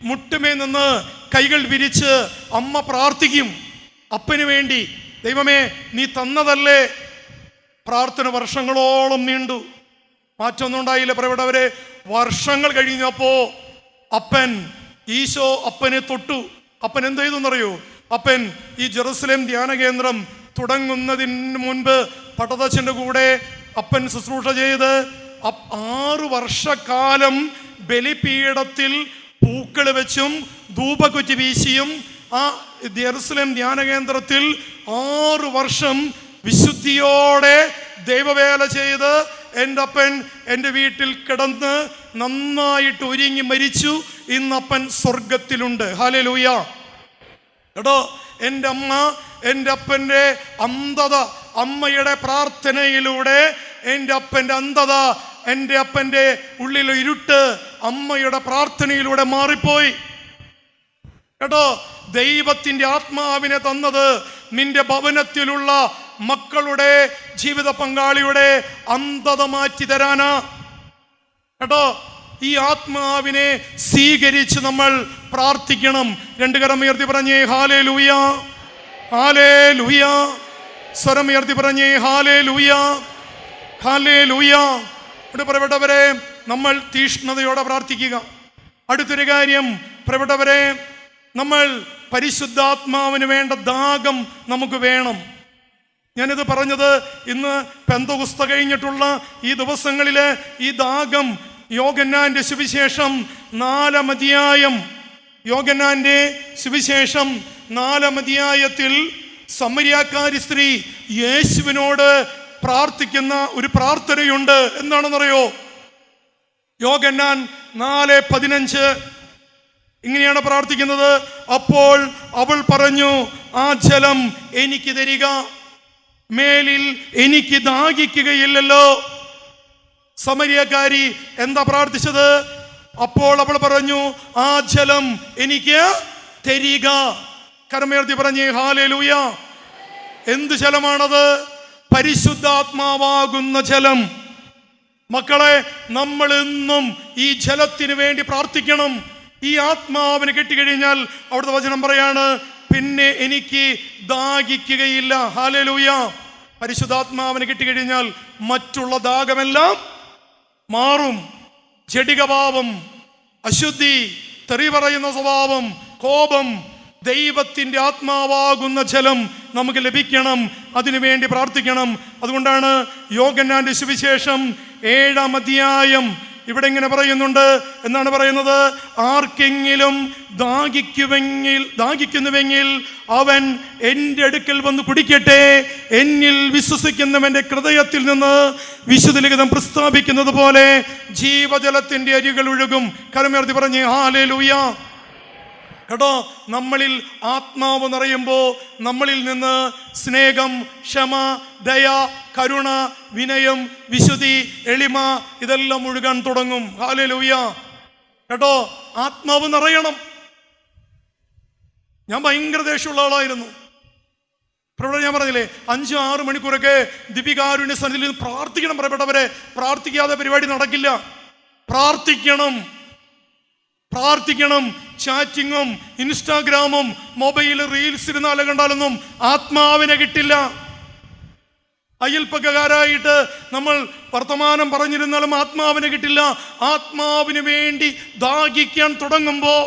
മുട്ടുമേ നിന്ന് കൈകൾ വിരിച്ച് അമ്മ പ്രാർത്ഥിക്കും അപ്പന് വേണ്ടി. ദൈവമേ നീ തന്നതല്ലേ. പ്രാർത്ഥന വർഷങ്ങളോളം നീണ്ടു, മാറ്റമൊന്നും ഉണ്ടായില്ല. പ്രിയപ്പെട്ടവരെ, വർഷങ്ങൾ കഴിഞ്ഞപ്പോ ഈശോ അപ്പനെ തൊട്ടു. അപ്പൻ എന്ത് ചെയ്തെന്നറിയോ? അപ്പൻ ഈ ജെറുസലേം ധ്യാന കേന്ദ്രം തുടങ്ങുന്നതിന് മുൻപ് പട്ടത്തച്ഛൻ്റെ കൂടെ അപ്പൻ ശുശ്രൂഷ ചെയ്ത് 6 വർഷക്കാലം ബലിപീഠത്തിൽ പൂക്കൾ വെച്ചും ധൂപക്കുറ്റി വീശിയും ആ ജെറുസലേം ധ്യാന കേന്ദ്രത്തിൽ 6 വർഷം വിശുദ്ധിയോടെ ദൈവവേല ചെയ്ത് എൻ്റെ അപ്പൻ എൻ്റെ വീട്ടിൽ കിടന്ന് നന്നായിട്ട് ഒരുങ്ങി മരിച്ചു. ഇന്ന് അപ്പൻ സ്വർഗത്തിലുണ്ട്. ഹല്ലേലൂയ. കേട്ടോ, എൻ്റെ അപ്പൻ്റെ അന്ധത, അമ്മയുടെ പ്രാർത്ഥനയിലൂടെ എൻ്റെ അപ്പൻ്റെ അന്ധത, എൻ്റെ അപ്പൻ്റെ ഉള്ളിലെ ഇരുട്ട് അമ്മയുടെ പ്രാർത്ഥനയിലൂടെ മാറിപ്പോയി. കേട്ടോ, ദൈവത്തിൻ്റെ ആത്മാവിനെ തന്നത് നിന്റെ ഭവനത്തിലുള്ള മക്കളുടെ ജീവിത പങ്കാളിയുടെ അന്ധത മാറ്റി തരാനാ. കേട്ടോ, ഈ ആത്മാവിനെ സ്വീകരിച്ച് നമ്മൾ പ്രാർത്ഥിക്കണം. 2 കരം ഉയർത്തി പറഞ്ഞേ ഹല്ലേലൂയ, ഹല്ലേലൂയ. സ്വരം ഉയർത്തി പറഞ്ഞേ ഹല്ലേലൂയ, ഹല്ലേലൂയ. പ്രിയപ്പെട്ടവരെ, നമ്മൾ തീഷ്ണതയോടെ പ്രാർത്ഥിക്കുക. അടുത്തൊരു കാര്യം പ്രിയപ്പെട്ടവരെ, നമ്മൾ പരിശുദ്ധാത്മാവിന് വേണ്ട ദാഹം നമുക്ക് വേണം. ഞാനിത് പറഞ്ഞത് ഇന്ന് പെന്തക്കോസ്ത് കഴിഞ്ഞിട്ടുള്ള ഈ ദിവസങ്ങളിൽ ഈ ദാഹം യോഹന്നാന്റെ സുവിശേഷം 4-ാം അധ്യായം, യോഹന്നാന്റെ സുവിശേഷം 4-ാം അധ്യായത്തിൽ സമരിയാക്കാരി സ്ത്രീ യേശുവിനോട് പ്രാർത്ഥിക്കുന്ന ഒരു പ്രാർത്ഥനയുണ്ട്. എന്താണെന്നറിയോ? യോഹന്നാൻ 4:15 ഇങ്ങനെയാണ് പ്രാർത്ഥിക്കുന്നത്. അപ്പോൾ അവൾ പറഞ്ഞു, ആ ജലം എനിക്ക് തരിക, മേലിൽ എനിക്ക് ദാഹിക്കുകയില്ലല്ലോ. സമരിയക്കാരി എന്താ പ്രാർത്ഥിച്ചത്? അപ്പോൾ അവൾ പറഞ്ഞു, ആ ജലം എനിക്ക് തരിക. കരമുയർത്തി പറഞ്ഞേ ഹല്ലേലൂയ. എന്ത് ജലമാണത്? പരിശുദ്ധാത്മാവാകുന്ന ജലം. മക്കളെ, നമ്മൾ എന്നും ഈ ജലത്തിന് വേണ്ടി പ്രാർത്ഥിക്കണം. ഈ ആത്മാവിനെ കിട്ടിക്കഴിഞ്ഞാൽ അവിടുത്തെ വചനം പറയാണ്, പിന്നെ എനിക്ക് ദാഹിക്കുകയില്ല. ഹല്ലേലൂയ. പരിശുദ്ധാത്മാവിനെ കിട്ടിക്കഴിഞ്ഞാൽ മറ്റുള്ള ദാഹമെല്ലാം മാറും. ജഡികഭാവം, അശുദ്ധി, തെറി പറയുന്ന സ്വഭാവം, കോപം, ദൈവത്തിൻ്റെ ആത്മാവാകുന്ന ജലം നമുക്ക് ലഭിക്കണം. അതിനുവേണ്ടി പ്രാർത്ഥിക്കണം. അതുകൊണ്ടാണ് യോഹന്നാന്റെ സുവിശേഷം 7-ാം അധ്യായം ഇവിടെ ഇങ്ങനെ പറയുന്നുണ്ട്. എന്നാണ് പറയുന്നത്? ആർക്കെങ്കിലും ദാഹിക്കുന്നുവെങ്കിൽ അവൻ എൻ്റെ അടുക്കൽ വന്ന് കുടിക്കട്ടെ. എന്നിൽ വിശ്വസിക്കുന്നവൻ്റെ ഹൃദയത്തിൽ നിന്ന് വിശുദ്ധ ലിഖിതം പ്രസ്താവിക്കുന്നത് പോലെ ജീവജലത്തിൻ്റെ അരികൾ ഒഴുകും. കരമുയർത്തി പറഞ്ഞ് ഹല്ലേലൂയ. കേട്ടോ, നമ്മളിൽ ആത്മാവ് നിറയുമ്പോൾ നമ്മളിൽ നിന്ന് സ്നേഹം, ക്ഷമ, ദയ, കരുണ, വിനയം, വിശുദ്ധി, എളിമ ഇതെല്ലാം ഒഴുകാൻ തുടങ്ങും. ഹല്ലേലൂയ. കേട്ടോ, ആത്മാവ് നിറയണം. ഞാൻ ഭയങ്കര ദേഷ്യമുള്ള ആളായിരുന്നു. ഞാൻ പറഞ്ഞില്ലേ, 5-6 മണിക്കൂറൊക്കെ ദീപികാരുണ്യ സന്നിധിയിൽ പ്രാർത്ഥിക്കണം. പറയപ്പെട്ടവരെ, പ്രാർത്ഥിക്കാതെ പരിപാടി നടക്കില്ല. പ്രാർത്ഥിക്കണം. ചാറ്റിങ്ങും ഇൻസ്റ്റാഗ്രാമും മൊബൈൽ റീൽസ് ഇരുന്നാലും കണ്ടാലൊന്നും ആത്മാവിനെ കിട്ടില്ല. അയൽപ്പക്കാരായിട്ട് നമ്മൾ വർത്തമാനം പറഞ്ഞിരുന്നാലും ആത്മാവിനെ കിട്ടില്ല. ആത്മാവിന് വേണ്ടി ദാഹിക്കാൻ തുടങ്ങുമ്പോൾ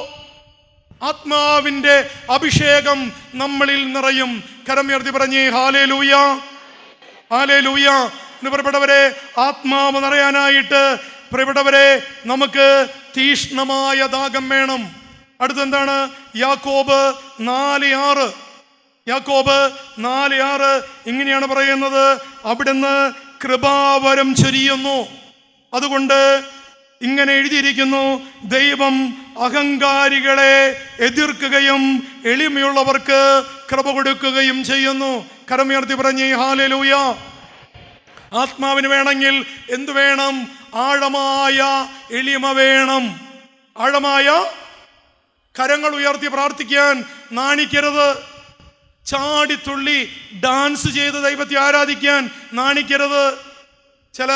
ആത്മാവിൻ്റെ അഭിഷേകം നമ്മളിൽ നിറയും. കരമുയർത്തി പറഞ്ഞേ ഹല്ലേലൂയ, ഹല്ലേലൂയ. പ്രിയപ്പെട്ടവരെ, ആത്മാവ് നിറയാനായിട്ട് പ്രിയപ്പെട്ടവരെ നമുക്ക് തീഷ്ണമായ ദാഹം വേണം. അടുത്തെന്താണ്? യാക്കോബ് 4:6 ഇങ്ങനെയാണ് പറയുന്നത്, അവിടുന്ന് കൃപാവരം ചൊരിയുന്നു. അതുകൊണ്ട് ഇങ്ങനെ എഴുതിയിരിക്കുന്നു, ദൈവം അഹങ്കാരികളെ എതിർക്കുകയും എളിമയുള്ളവർക്ക് കൃപ കൊടുക്കുകയും ചെയ്യുന്നു. കരമുയർത്തി പറഞ്ഞേ ഹല്ലേലൂയ. ആത്മാവിന് വേണമെങ്കിൽ എന്തു വേണം? ആഴമായ എളിമ വേണം. ആഴമായ കരങ്ങൾ ഉയർത്തി പ്രാർത്ഥിക്കാൻ നാണിക്കരുത്. ചാടിത്തുള്ളി ഡാൻസ് ചെയ്ത് ദൈവത്തെ ആരാധിക്കാൻ നാണിക്കരുത്. ചില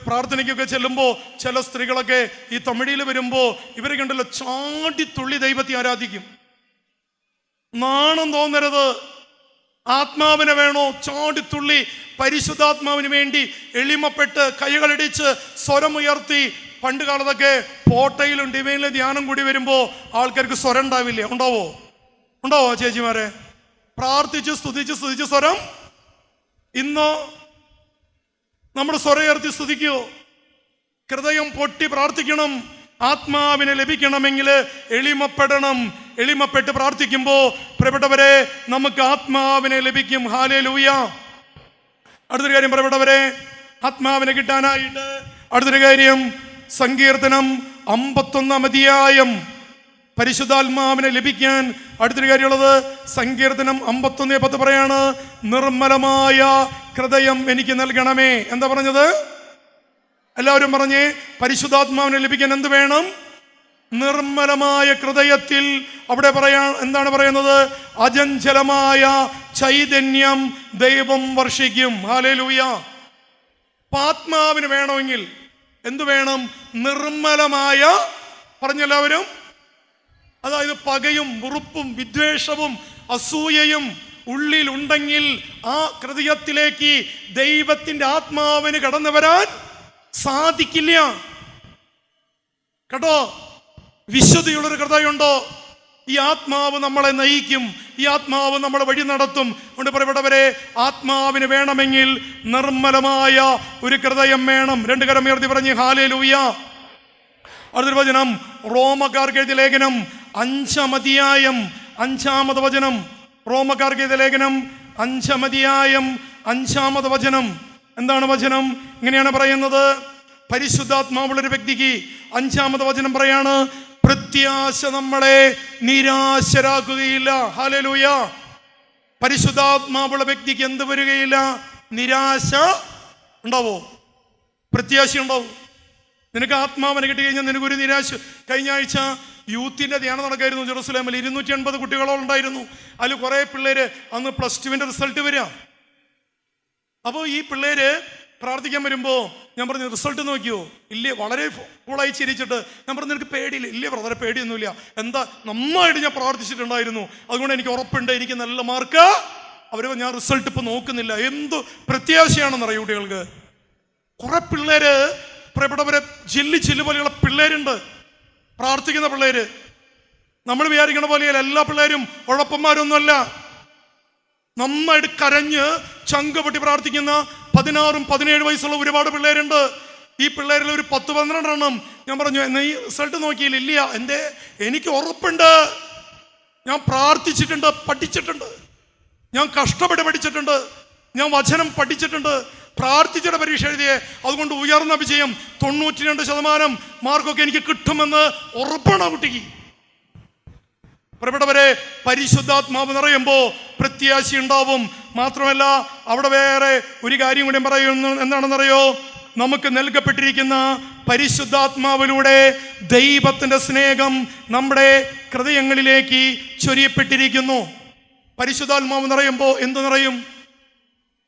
പ്രാർത്ഥനയ്ക്കൊക്കെ ചെല്ലുമ്പോൾ ചില സ്ത്രീകളൊക്കെ ഈ തമിഴിൽ വരുമ്പോൾ ഇവരെ കണ്ടല്ലോ ചാടിത്തുള്ളി ദൈവത്തെ ആരാധിക്കും. നാണം തോന്നരുത്. ആത്മാവിനെ വേണോ? ചാടിത്തുള്ളി പരിശുദ്ധാത്മാവിന് വേണ്ടി എളിമപ്പെട്ട് കൈകളടിച്ച് സ്വരമുയർത്തി. പണ്ട് കാലത്തൊക്കെ പോട്ടയിലും ഡിവൈനിലും ധ്യാനം കൂടി വരുമ്പോൾ ആൾക്കാർക്ക് സ്വരം ഉണ്ടാവില്ല. ഉണ്ടാവോ ചേച്ചിമാരെ? പ്രാർത്ഥിച്ച് സ്തുതിച്ച് സ്വരം. ഇന്നോ നമ്മുടെ സ്വരം ഉയർത്തി സ്തുതിക്കോ? ഹൃദയം പൊട്ടി പ്രാർത്ഥിക്കണം. ആത്മാവിനെ ലഭിക്കണമെങ്കിൽ എളിമപ്പെട്ട് പ്രാർത്ഥിക്കുമ്പോൾ പ്രിയപ്പെട്ടവരെ നമുക്ക് ആത്മാവിനെ ലഭിക്കും. ഹല്ലേലൂയ. അടുത്തൊരു കാര്യം പ്രിയപ്പെട്ടവരെ, ആത്മാവിനെ കിട്ടാനായിട്ട് അടുത്തൊരു കാര്യം, സങ്കീർത്തനം 51-ാം അധ്യായം. പരിശുദ്ധാത്മാവിനെ ലഭിക്കാൻ അടുത്തൊരു കാര്യമുള്ളത് സങ്കീർത്തനം 51:10 പറയാണ്, നിർമ്മലമായ ഹൃദയം എനിക്ക് നൽകണമേ. എന്താ പറഞ്ഞത്? എല്ലാവരും പറഞ്ഞേ, പരിശുദ്ധാത്മാവിനെ ലഭിക്കാൻ എന്ത് വേണം? നിർമ്മലമായ ഹൃദയത്തിൽ. അവിടെ എന്താണ് പറയുന്നത്? അചഞ്ചലമായ ചൈതന്യം ദൈവം വർഷിക്കും. ഹല്ലേലൂയ. ആത്മാവിന് വേണമെങ്കിൽ എന്തു വേണം? നിർമ്മലമായ, പറഞ്ഞെല്ലാവരും, അതായത് പകയും വെറുപ്പും വിദ്വേഷവും അസൂയയും ഉള്ളിൽ ഉണ്ടെങ്കിൽ ആ ഹൃദയത്തിലേക്ക് ദൈവത്തിന്റെ ആത്മാവിന് കടന്നു വരാൻ സാധിക്കില്ല. കേട്ടോ, വിശുദ്ധിയുള്ളൊരു ഹൃദയമുണ്ടോ? ഈ ആത്മാവ് നമ്മളെ നയിക്കും. ഈ ആത്മാവ് നമ്മളെ വഴി നടത്തും. അതുകൊണ്ട് പ്രിയപ്പെട്ടവരെ, ആത്മാവിന് വേണമെങ്കിൽ നിർമ്മലമായ ഒരു ഹൃദയം വേണം. 2 കരം ഉയർത്തി പറഞ്ഞ് ഹല്ലേലൂയ. അടുത്തൊരു വചനം, റോമക്കാർക്ക് എഴുതിയ ലേഖനം 5-ാം അധ്യായം 5-ാമത് വചനം. റോമക്കാർക്ക് എഴുതിയ ലേഖനം 5-ാം അധ്യായം 5-ാമത് വചനം. എന്താണ് വചനം? ഇങ്ങനെയാണ് പറയുന്നത്, പരിശുദ്ധാത്മാവുള്ളൊരു വ്യക്തിക്ക് 5-ാമത് വചനം പറയാണ്, പ്രത്യാശ നമ്മളെ നിരാശരാക്കുകയില്ല. ഹല്ലേലൂയ. പരിശുദ്ധാത്മാവുള്ള വ്യക്തിക്ക് എന്ത് വരികയില്ല? നിരാശ ഉണ്ടാവോ? പ്രത്യാശ ഉണ്ടാവും. നിനക്ക് ആത്മാവിനെ കിട്ടി കഴിഞ്ഞാൽ നിനക്കൊരു നിരാശ. കഴിഞ്ഞ ആഴ്ച യൂത്തിൻ്റെ ധ്യാനം നടക്കായിരുന്നു ജെറുസലേമിൽ. 280 കുട്ടികളോളം ഉണ്ടായിരുന്നു. അതിൽ കുറേ പിള്ളേര് അന്ന് +2 റിസൾട്ട് വരിക. അപ്പോൾ ഈ പിള്ളേര് പ്രാർത്ഥിക്കാൻ വരുമ്പോൾ ഞാൻ പറഞ്ഞു റിസൾട്ട് നോക്കിയോ? ഇല്ലേ. വളരെ കൂളായി ചിരിച്ചിട്ട് ഞാൻ പറഞ്ഞു നിനക്ക് പേടിയില്ല? ഇല്ലേ ബ്രദറെ, പേടിയൊന്നുമില്ല. എന്താ, നന്നായിട്ട് ഞാൻ പ്രാർത്ഥിച്ചിട്ടുണ്ടായിരുന്നു, അതുകൊണ്ട് എനിക്ക് ഉറപ്പുണ്ട് എനിക്ക് നല്ല മാർക്ക്. അവർ ഞാൻ റിസൾട്ട് ഇപ്പം നോക്കുന്നില്ല. എന്ത് പ്രത്യാശയാണെന്നറിയ കുട്ടികൾക്ക്. കുറെ പിള്ളേര് പ്രിയപ്പെട്ടവരെ ചില്ല് പോലെയുള്ള പിള്ളേരുണ്ട്, പ്രാർത്ഥിക്കുന്ന പിള്ളേര്. നമ്മൾ വിചാരിക്കണ പോലെയല്ല, എല്ലാ പിള്ളേരും ഉഴപ്പന്മാരൊന്നുമല്ല. നന്നായിട്ട് കരഞ്ഞ് ചങ്ക് പൊട്ടി പ്രാർത്ഥിക്കുന്ന 16 17 വയസ്സുള്ള ഒരുപാട് പിള്ളേരുണ്ട്. ഈ പിള്ളേരിൽ ഒരു 10-12 എണ്ണം ഞാൻ പറഞ്ഞു എന്നാ ഈ റിസൾട്ട് നോക്കിയില്ല? ഇല്ല. എന്തേ? എനിക്ക് ഉറപ്പുണ്ട്, ഞാൻ പ്രാർത്ഥിച്ചിട്ടുണ്ട്, പഠിച്ചിട്ടുണ്ട്, ഞാൻ കഷ്ടപ്പെട്ട് പഠിച്ചിട്ടുണ്ട്, ഞാൻ വചനം പഠിച്ചിട്ടുണ്ട്, പ്രാർത്ഥിച്ചിട്ട് പരീക്ഷ എഴുതിയേ, അതുകൊണ്ട് ഉയർന്ന വിജയം 92% മാർക്കൊക്കെ എനിക്ക് കിട്ടുമെന്ന് ഉറപ്പാണ് കുട്ടിക്ക്. പ്രിയപ്പെട്ടവരെ, പരിശുദ്ധാത്മാവ് നിറയുമ്പോൾ പ്രത്യാശ ഉണ്ടാവും. മാത്രമല്ല അവിടെ വേറെ ഒരു കാര്യം കൂടി പറയുന്നു. എന്താണെന്നറിയോ? നമുക്ക് നൽകപ്പെട്ടിരിക്കുന്ന പരിശുദ്ധാത്മാവിലൂടെ ദൈവത്തിൻ്റെ സ്നേഹം നമ്മുടെ ഹൃദയങ്ങളിലേക്ക് ചൊരിയപ്പെട്ടിരിക്കുന്നു. പരിശുദ്ധാത്മാവ് നിറയുമ്പോൾ എന്ത് നിറയും?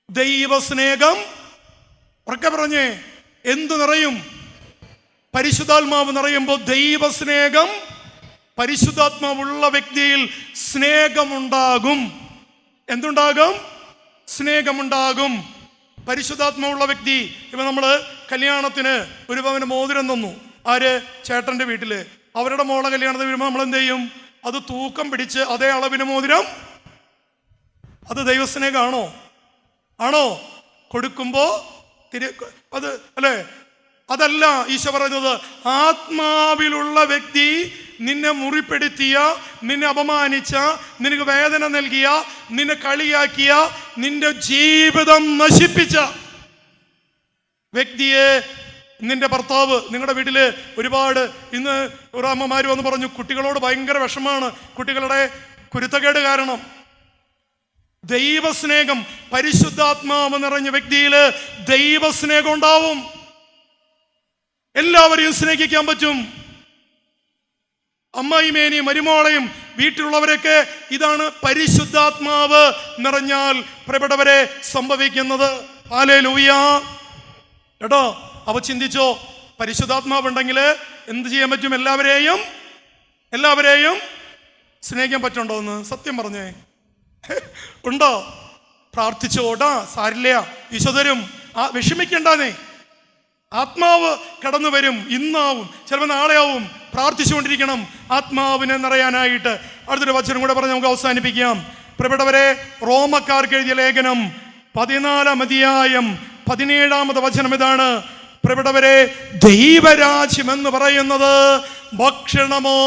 ദൈവസ്നേഹം. ഉറക്കെ പറഞ്ഞേ, എന്ത് നിറയും? പരിശുദ്ധാത്മാവ് നിറയുമ്പോൾ ദൈവസ്നേഹം. പരിശുദ്ധാത്മാവുള്ള വ്യക്തിയിൽ സ്നേഹമുണ്ടാകും. എന്തുണ്ടാകും? സ്നേഹമുണ്ടാകും. പരിശുദ്ധാത്മാവുള്ള വ്യക്തി, ഇപ്പം നമ്മൾ കല്യാണത്തിന് ഒരു പവന് മോതിരം തന്നു. ആര്? ചേട്ടൻ്റെ വീട്ടില്. അവരുടെ മോളെ കല്യാണത്തിന് വരുമ്പോൾ നമ്മൾ എന്ത് ചെയ്യും? അത് തൂക്കം പിടിച്ച് അതേ അളവിന് മോതിരം. അത് ദൈവസ്നേഹമാണോ? ആണോ? കൊടുക്കുമ്പോൾ അത് അല്ലേ? അതല്ല ഈശോ പറയുന്നത്. ആത്മാവിലുള്ള വ്യക്തി നിന്നെ മുറിപ്പെടുത്തിയ, നിന്നെ അപമാനിച്ച, നിനക്ക് വേദന നൽകിയ, നിന്നെ കളിയാക്കിയ, നിന്റെ ജീവിതം നശിപ്പിച്ച വ്യക്തിയെ, നിന്റെ ഭർത്താവ്, നിങ്ങളുടെ വീട്ടിൽ ഒരുപാട് ഇന്ന് ഒരു അമ്മമാർ വന്ന് പറഞ്ഞു കുട്ടികളോട് ഭയങ്കര വിഷമാണ്, കുട്ടികളുടെ കുരുത്തക്കേട് കാരണം. ദൈവസ്നേഹം, പരിശുദ്ധാത്മാവ് നിറഞ്ഞ വ്യക്തിയിൽ ദൈവസ്നേഹം ഉണ്ടാവും. എല്ലാവരെയും സ്നേഹിക്കാൻ പറ്റും. അമ്മായിമേനെയും മരുമോളെയും വീട്ടിലുള്ളവരൊക്കെ. ഇതാണ് പരിശുദ്ധാത്മാവ് നിറഞ്ഞാൽ പ്രിയപ്പെട്ടവരെ സംഭവിക്കുന്നത്. ഹല്ലേലൂയ. കേട്ടോ? അവ ചിന്തിച്ചോ, പരിശുദ്ധാത്മാവ് ഉണ്ടെങ്കിൽ എന്ത് ചെയ്യാൻ പറ്റും? എല്ലാവരെയും സ്നേഹിക്കാൻ പറ്റുണ്ടോ എന്ന് സത്യം പറഞ്ഞേ. ഉണ്ടോ? പ്രാർത്ഥിച്ചോടാ, സാരില്ല, ഈശോ തരും. വിഷമിക്കണ്ടാന്നേ. ആത്മാവ് കടന്നു വരും. ഇന്നാവും, ചിലപ്പോൾ നാളെയാവും. പ്രാർത്ഥിച്ചുകൊണ്ടിരിക്കണം ആത്മാവിനെ നിറയാനായിട്ട്. അടുത്തൊരു വചനം കൂടെ പറഞ്ഞ് നമുക്ക് അവസാനിപ്പിക്കാം. പ്രിയപ്പെട്ടവരെ, റോമക്കാർക്ക് എഴുതിയ ലേഖനം 14-ാം അധ്യായം 17-ാമത്തെ വചനം ഇതാണ്. പ്രിയപ്പെട്ടവരെ, ദൈവരാജ്യം എന്ന് പറയുന്നത് ഭക്ഷണമോ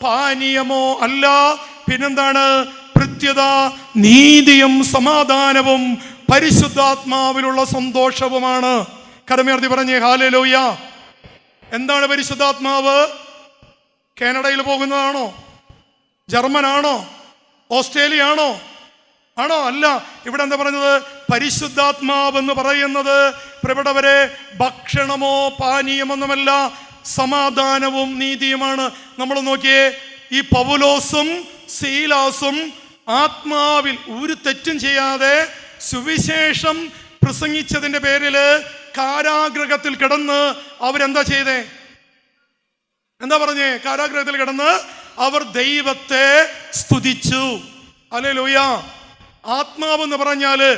പാനീയമോ അല്ല. പിന്നെന്താണ്? കൃത്യത, നീതിയും സമാധാനവും പരിശുദ്ധാത്മാവിലുള്ള സന്തോഷവുമാണ്. കരമുയർത്തി പറഞ്ഞേ ഹല്ലേലൂയ. എന്താണ് പരിശുദ്ധാത്മാവ്? കാനഡയിൽ പോകുന്നതാണോ? ജർമ്മനാണോ? ഓസ്ട്രേലിയ ആണോ? അല്ല. ഇവിടെ എന്താ പറയുന്നത്? പരിശുദ്ധാത്മാവ് എന്ന് പറയുന്നത് പ്രിയപ്പെട്ടവരെ ഭക്ഷണമോ പാനീയമൊന്നുമല്ല, സമാധാനവും നീതിയുമാണ്. നമ്മൾ നോക്കിയേ, ഈ പൗലോസും സീലാസും ആത്മാവിൽ ഒരു തെറ്റും ചെയ്യാതെ സുവിശേഷം പ്രസംഗിച്ചതിന്റെ പേരിൽ കാരാഗൃഹത്തിൽ കിടന്ന് അവരെന്താ ചെയ്തേ? എന്താ പറഞ്ഞേ? കാരാഗൃഹത്തിൽ കിടന്ന് അവർ ദൈവത്തെ സ്തുതിച്ചു. ഹല്ലേലൂയ. ആത്മാവെന്ന് പറഞ്ഞാല്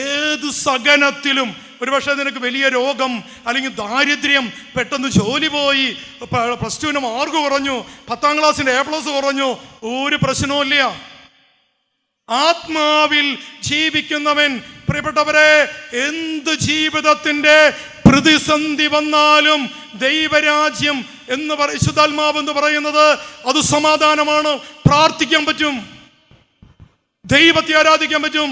ഏത് സഹനത്തിലും, ഒരുപക്ഷെ നിനക്ക് വലിയ രോഗം അല്ലെങ്കിൽ ദാരിദ്ര്യം, പെട്ടെന്ന് ജോലി പോയി, +2 മാർക്ക് കുറഞ്ഞു, 10ാം ക്ലാസ്സിന്റെ A+ കുറഞ്ഞു, ഒരു പ്രശ്നവും ഇല്ല. ആത്മാവിൽ ജീവിക്കുന്നവൻ പ്രിയപ്പെട്ടവരെ എന്ത് ജീവിതത്തിന്റെ പ്രതിസന്ധി വന്നാലും ദൈവരാജ്യം എന്ന് പരിശുദ്ധാത്മാവ് എന്ന് പറയുന്നത് അത് സമാധാനമാണ്. പ്രാർത്ഥിക്കാൻ പറ്റും, ദൈവത്തെ ആരാധിക്കാൻ പറ്റും.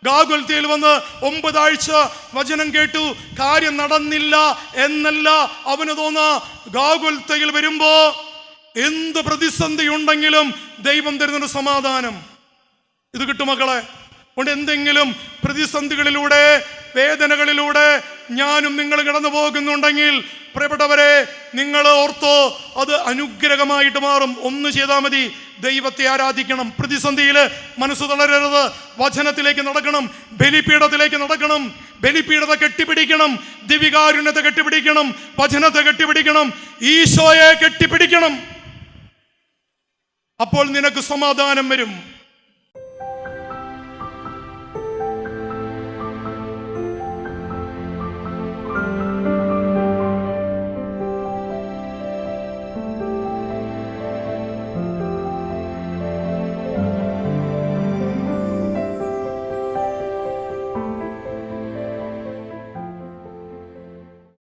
ഗാഗുൽത്തയിൽ വന്ന് 9 ആഴ്ച വചനം കേട്ടു, കാര്യം നടന്നില്ല എന്നല്ല അവന് തോന്നാ. ഗാഗുൽത്തയിൽ വരുമ്പോ എന്ത് പ്രതിസന്ധി ഉണ്ടെങ്കിലും ദൈവം തരുന്നൊരു സമാധാനം ഇത് കിട്ടും മക്കളെ. കൊണ്ട് എന്തെങ്കിലും പ്രതിസന്ധികളിലൂടെ, വേദനകളിലൂടെ ഞാനും നിങ്ങൾ കടന്നു പോകുന്നുണ്ടെങ്കിൽ പ്രിയപ്പെട്ടവരെ, നിങ്ങൾ ഓർത്തോ, അത് അനുഗ്രഹമായിട്ട് മാറും. ഒന്ന് ചെയ്താൽ മതി. ദൈവത്തെ ആരാധിക്കണം. പ്രതിസന്ധിയിൽ മനസ്സ് തളരരുത്. വചനത്തിലേക്ക് നടക്കണം, ബലിപീഠത്തിലേക്ക് നടക്കണം. ബലിപീഠത്തെ കെട്ടിപ്പിടിക്കണം, ദിവികാരുണ്യത്തെ കെട്ടിപ്പിടിക്കണം, വചനത്തെ കെട്ടിപ്പിടിക്കണം, ഈശോയെ കെട്ടിപ്പിടിക്കണം. അപ്പോൾ നിനക്ക് സമാധാനം വരും.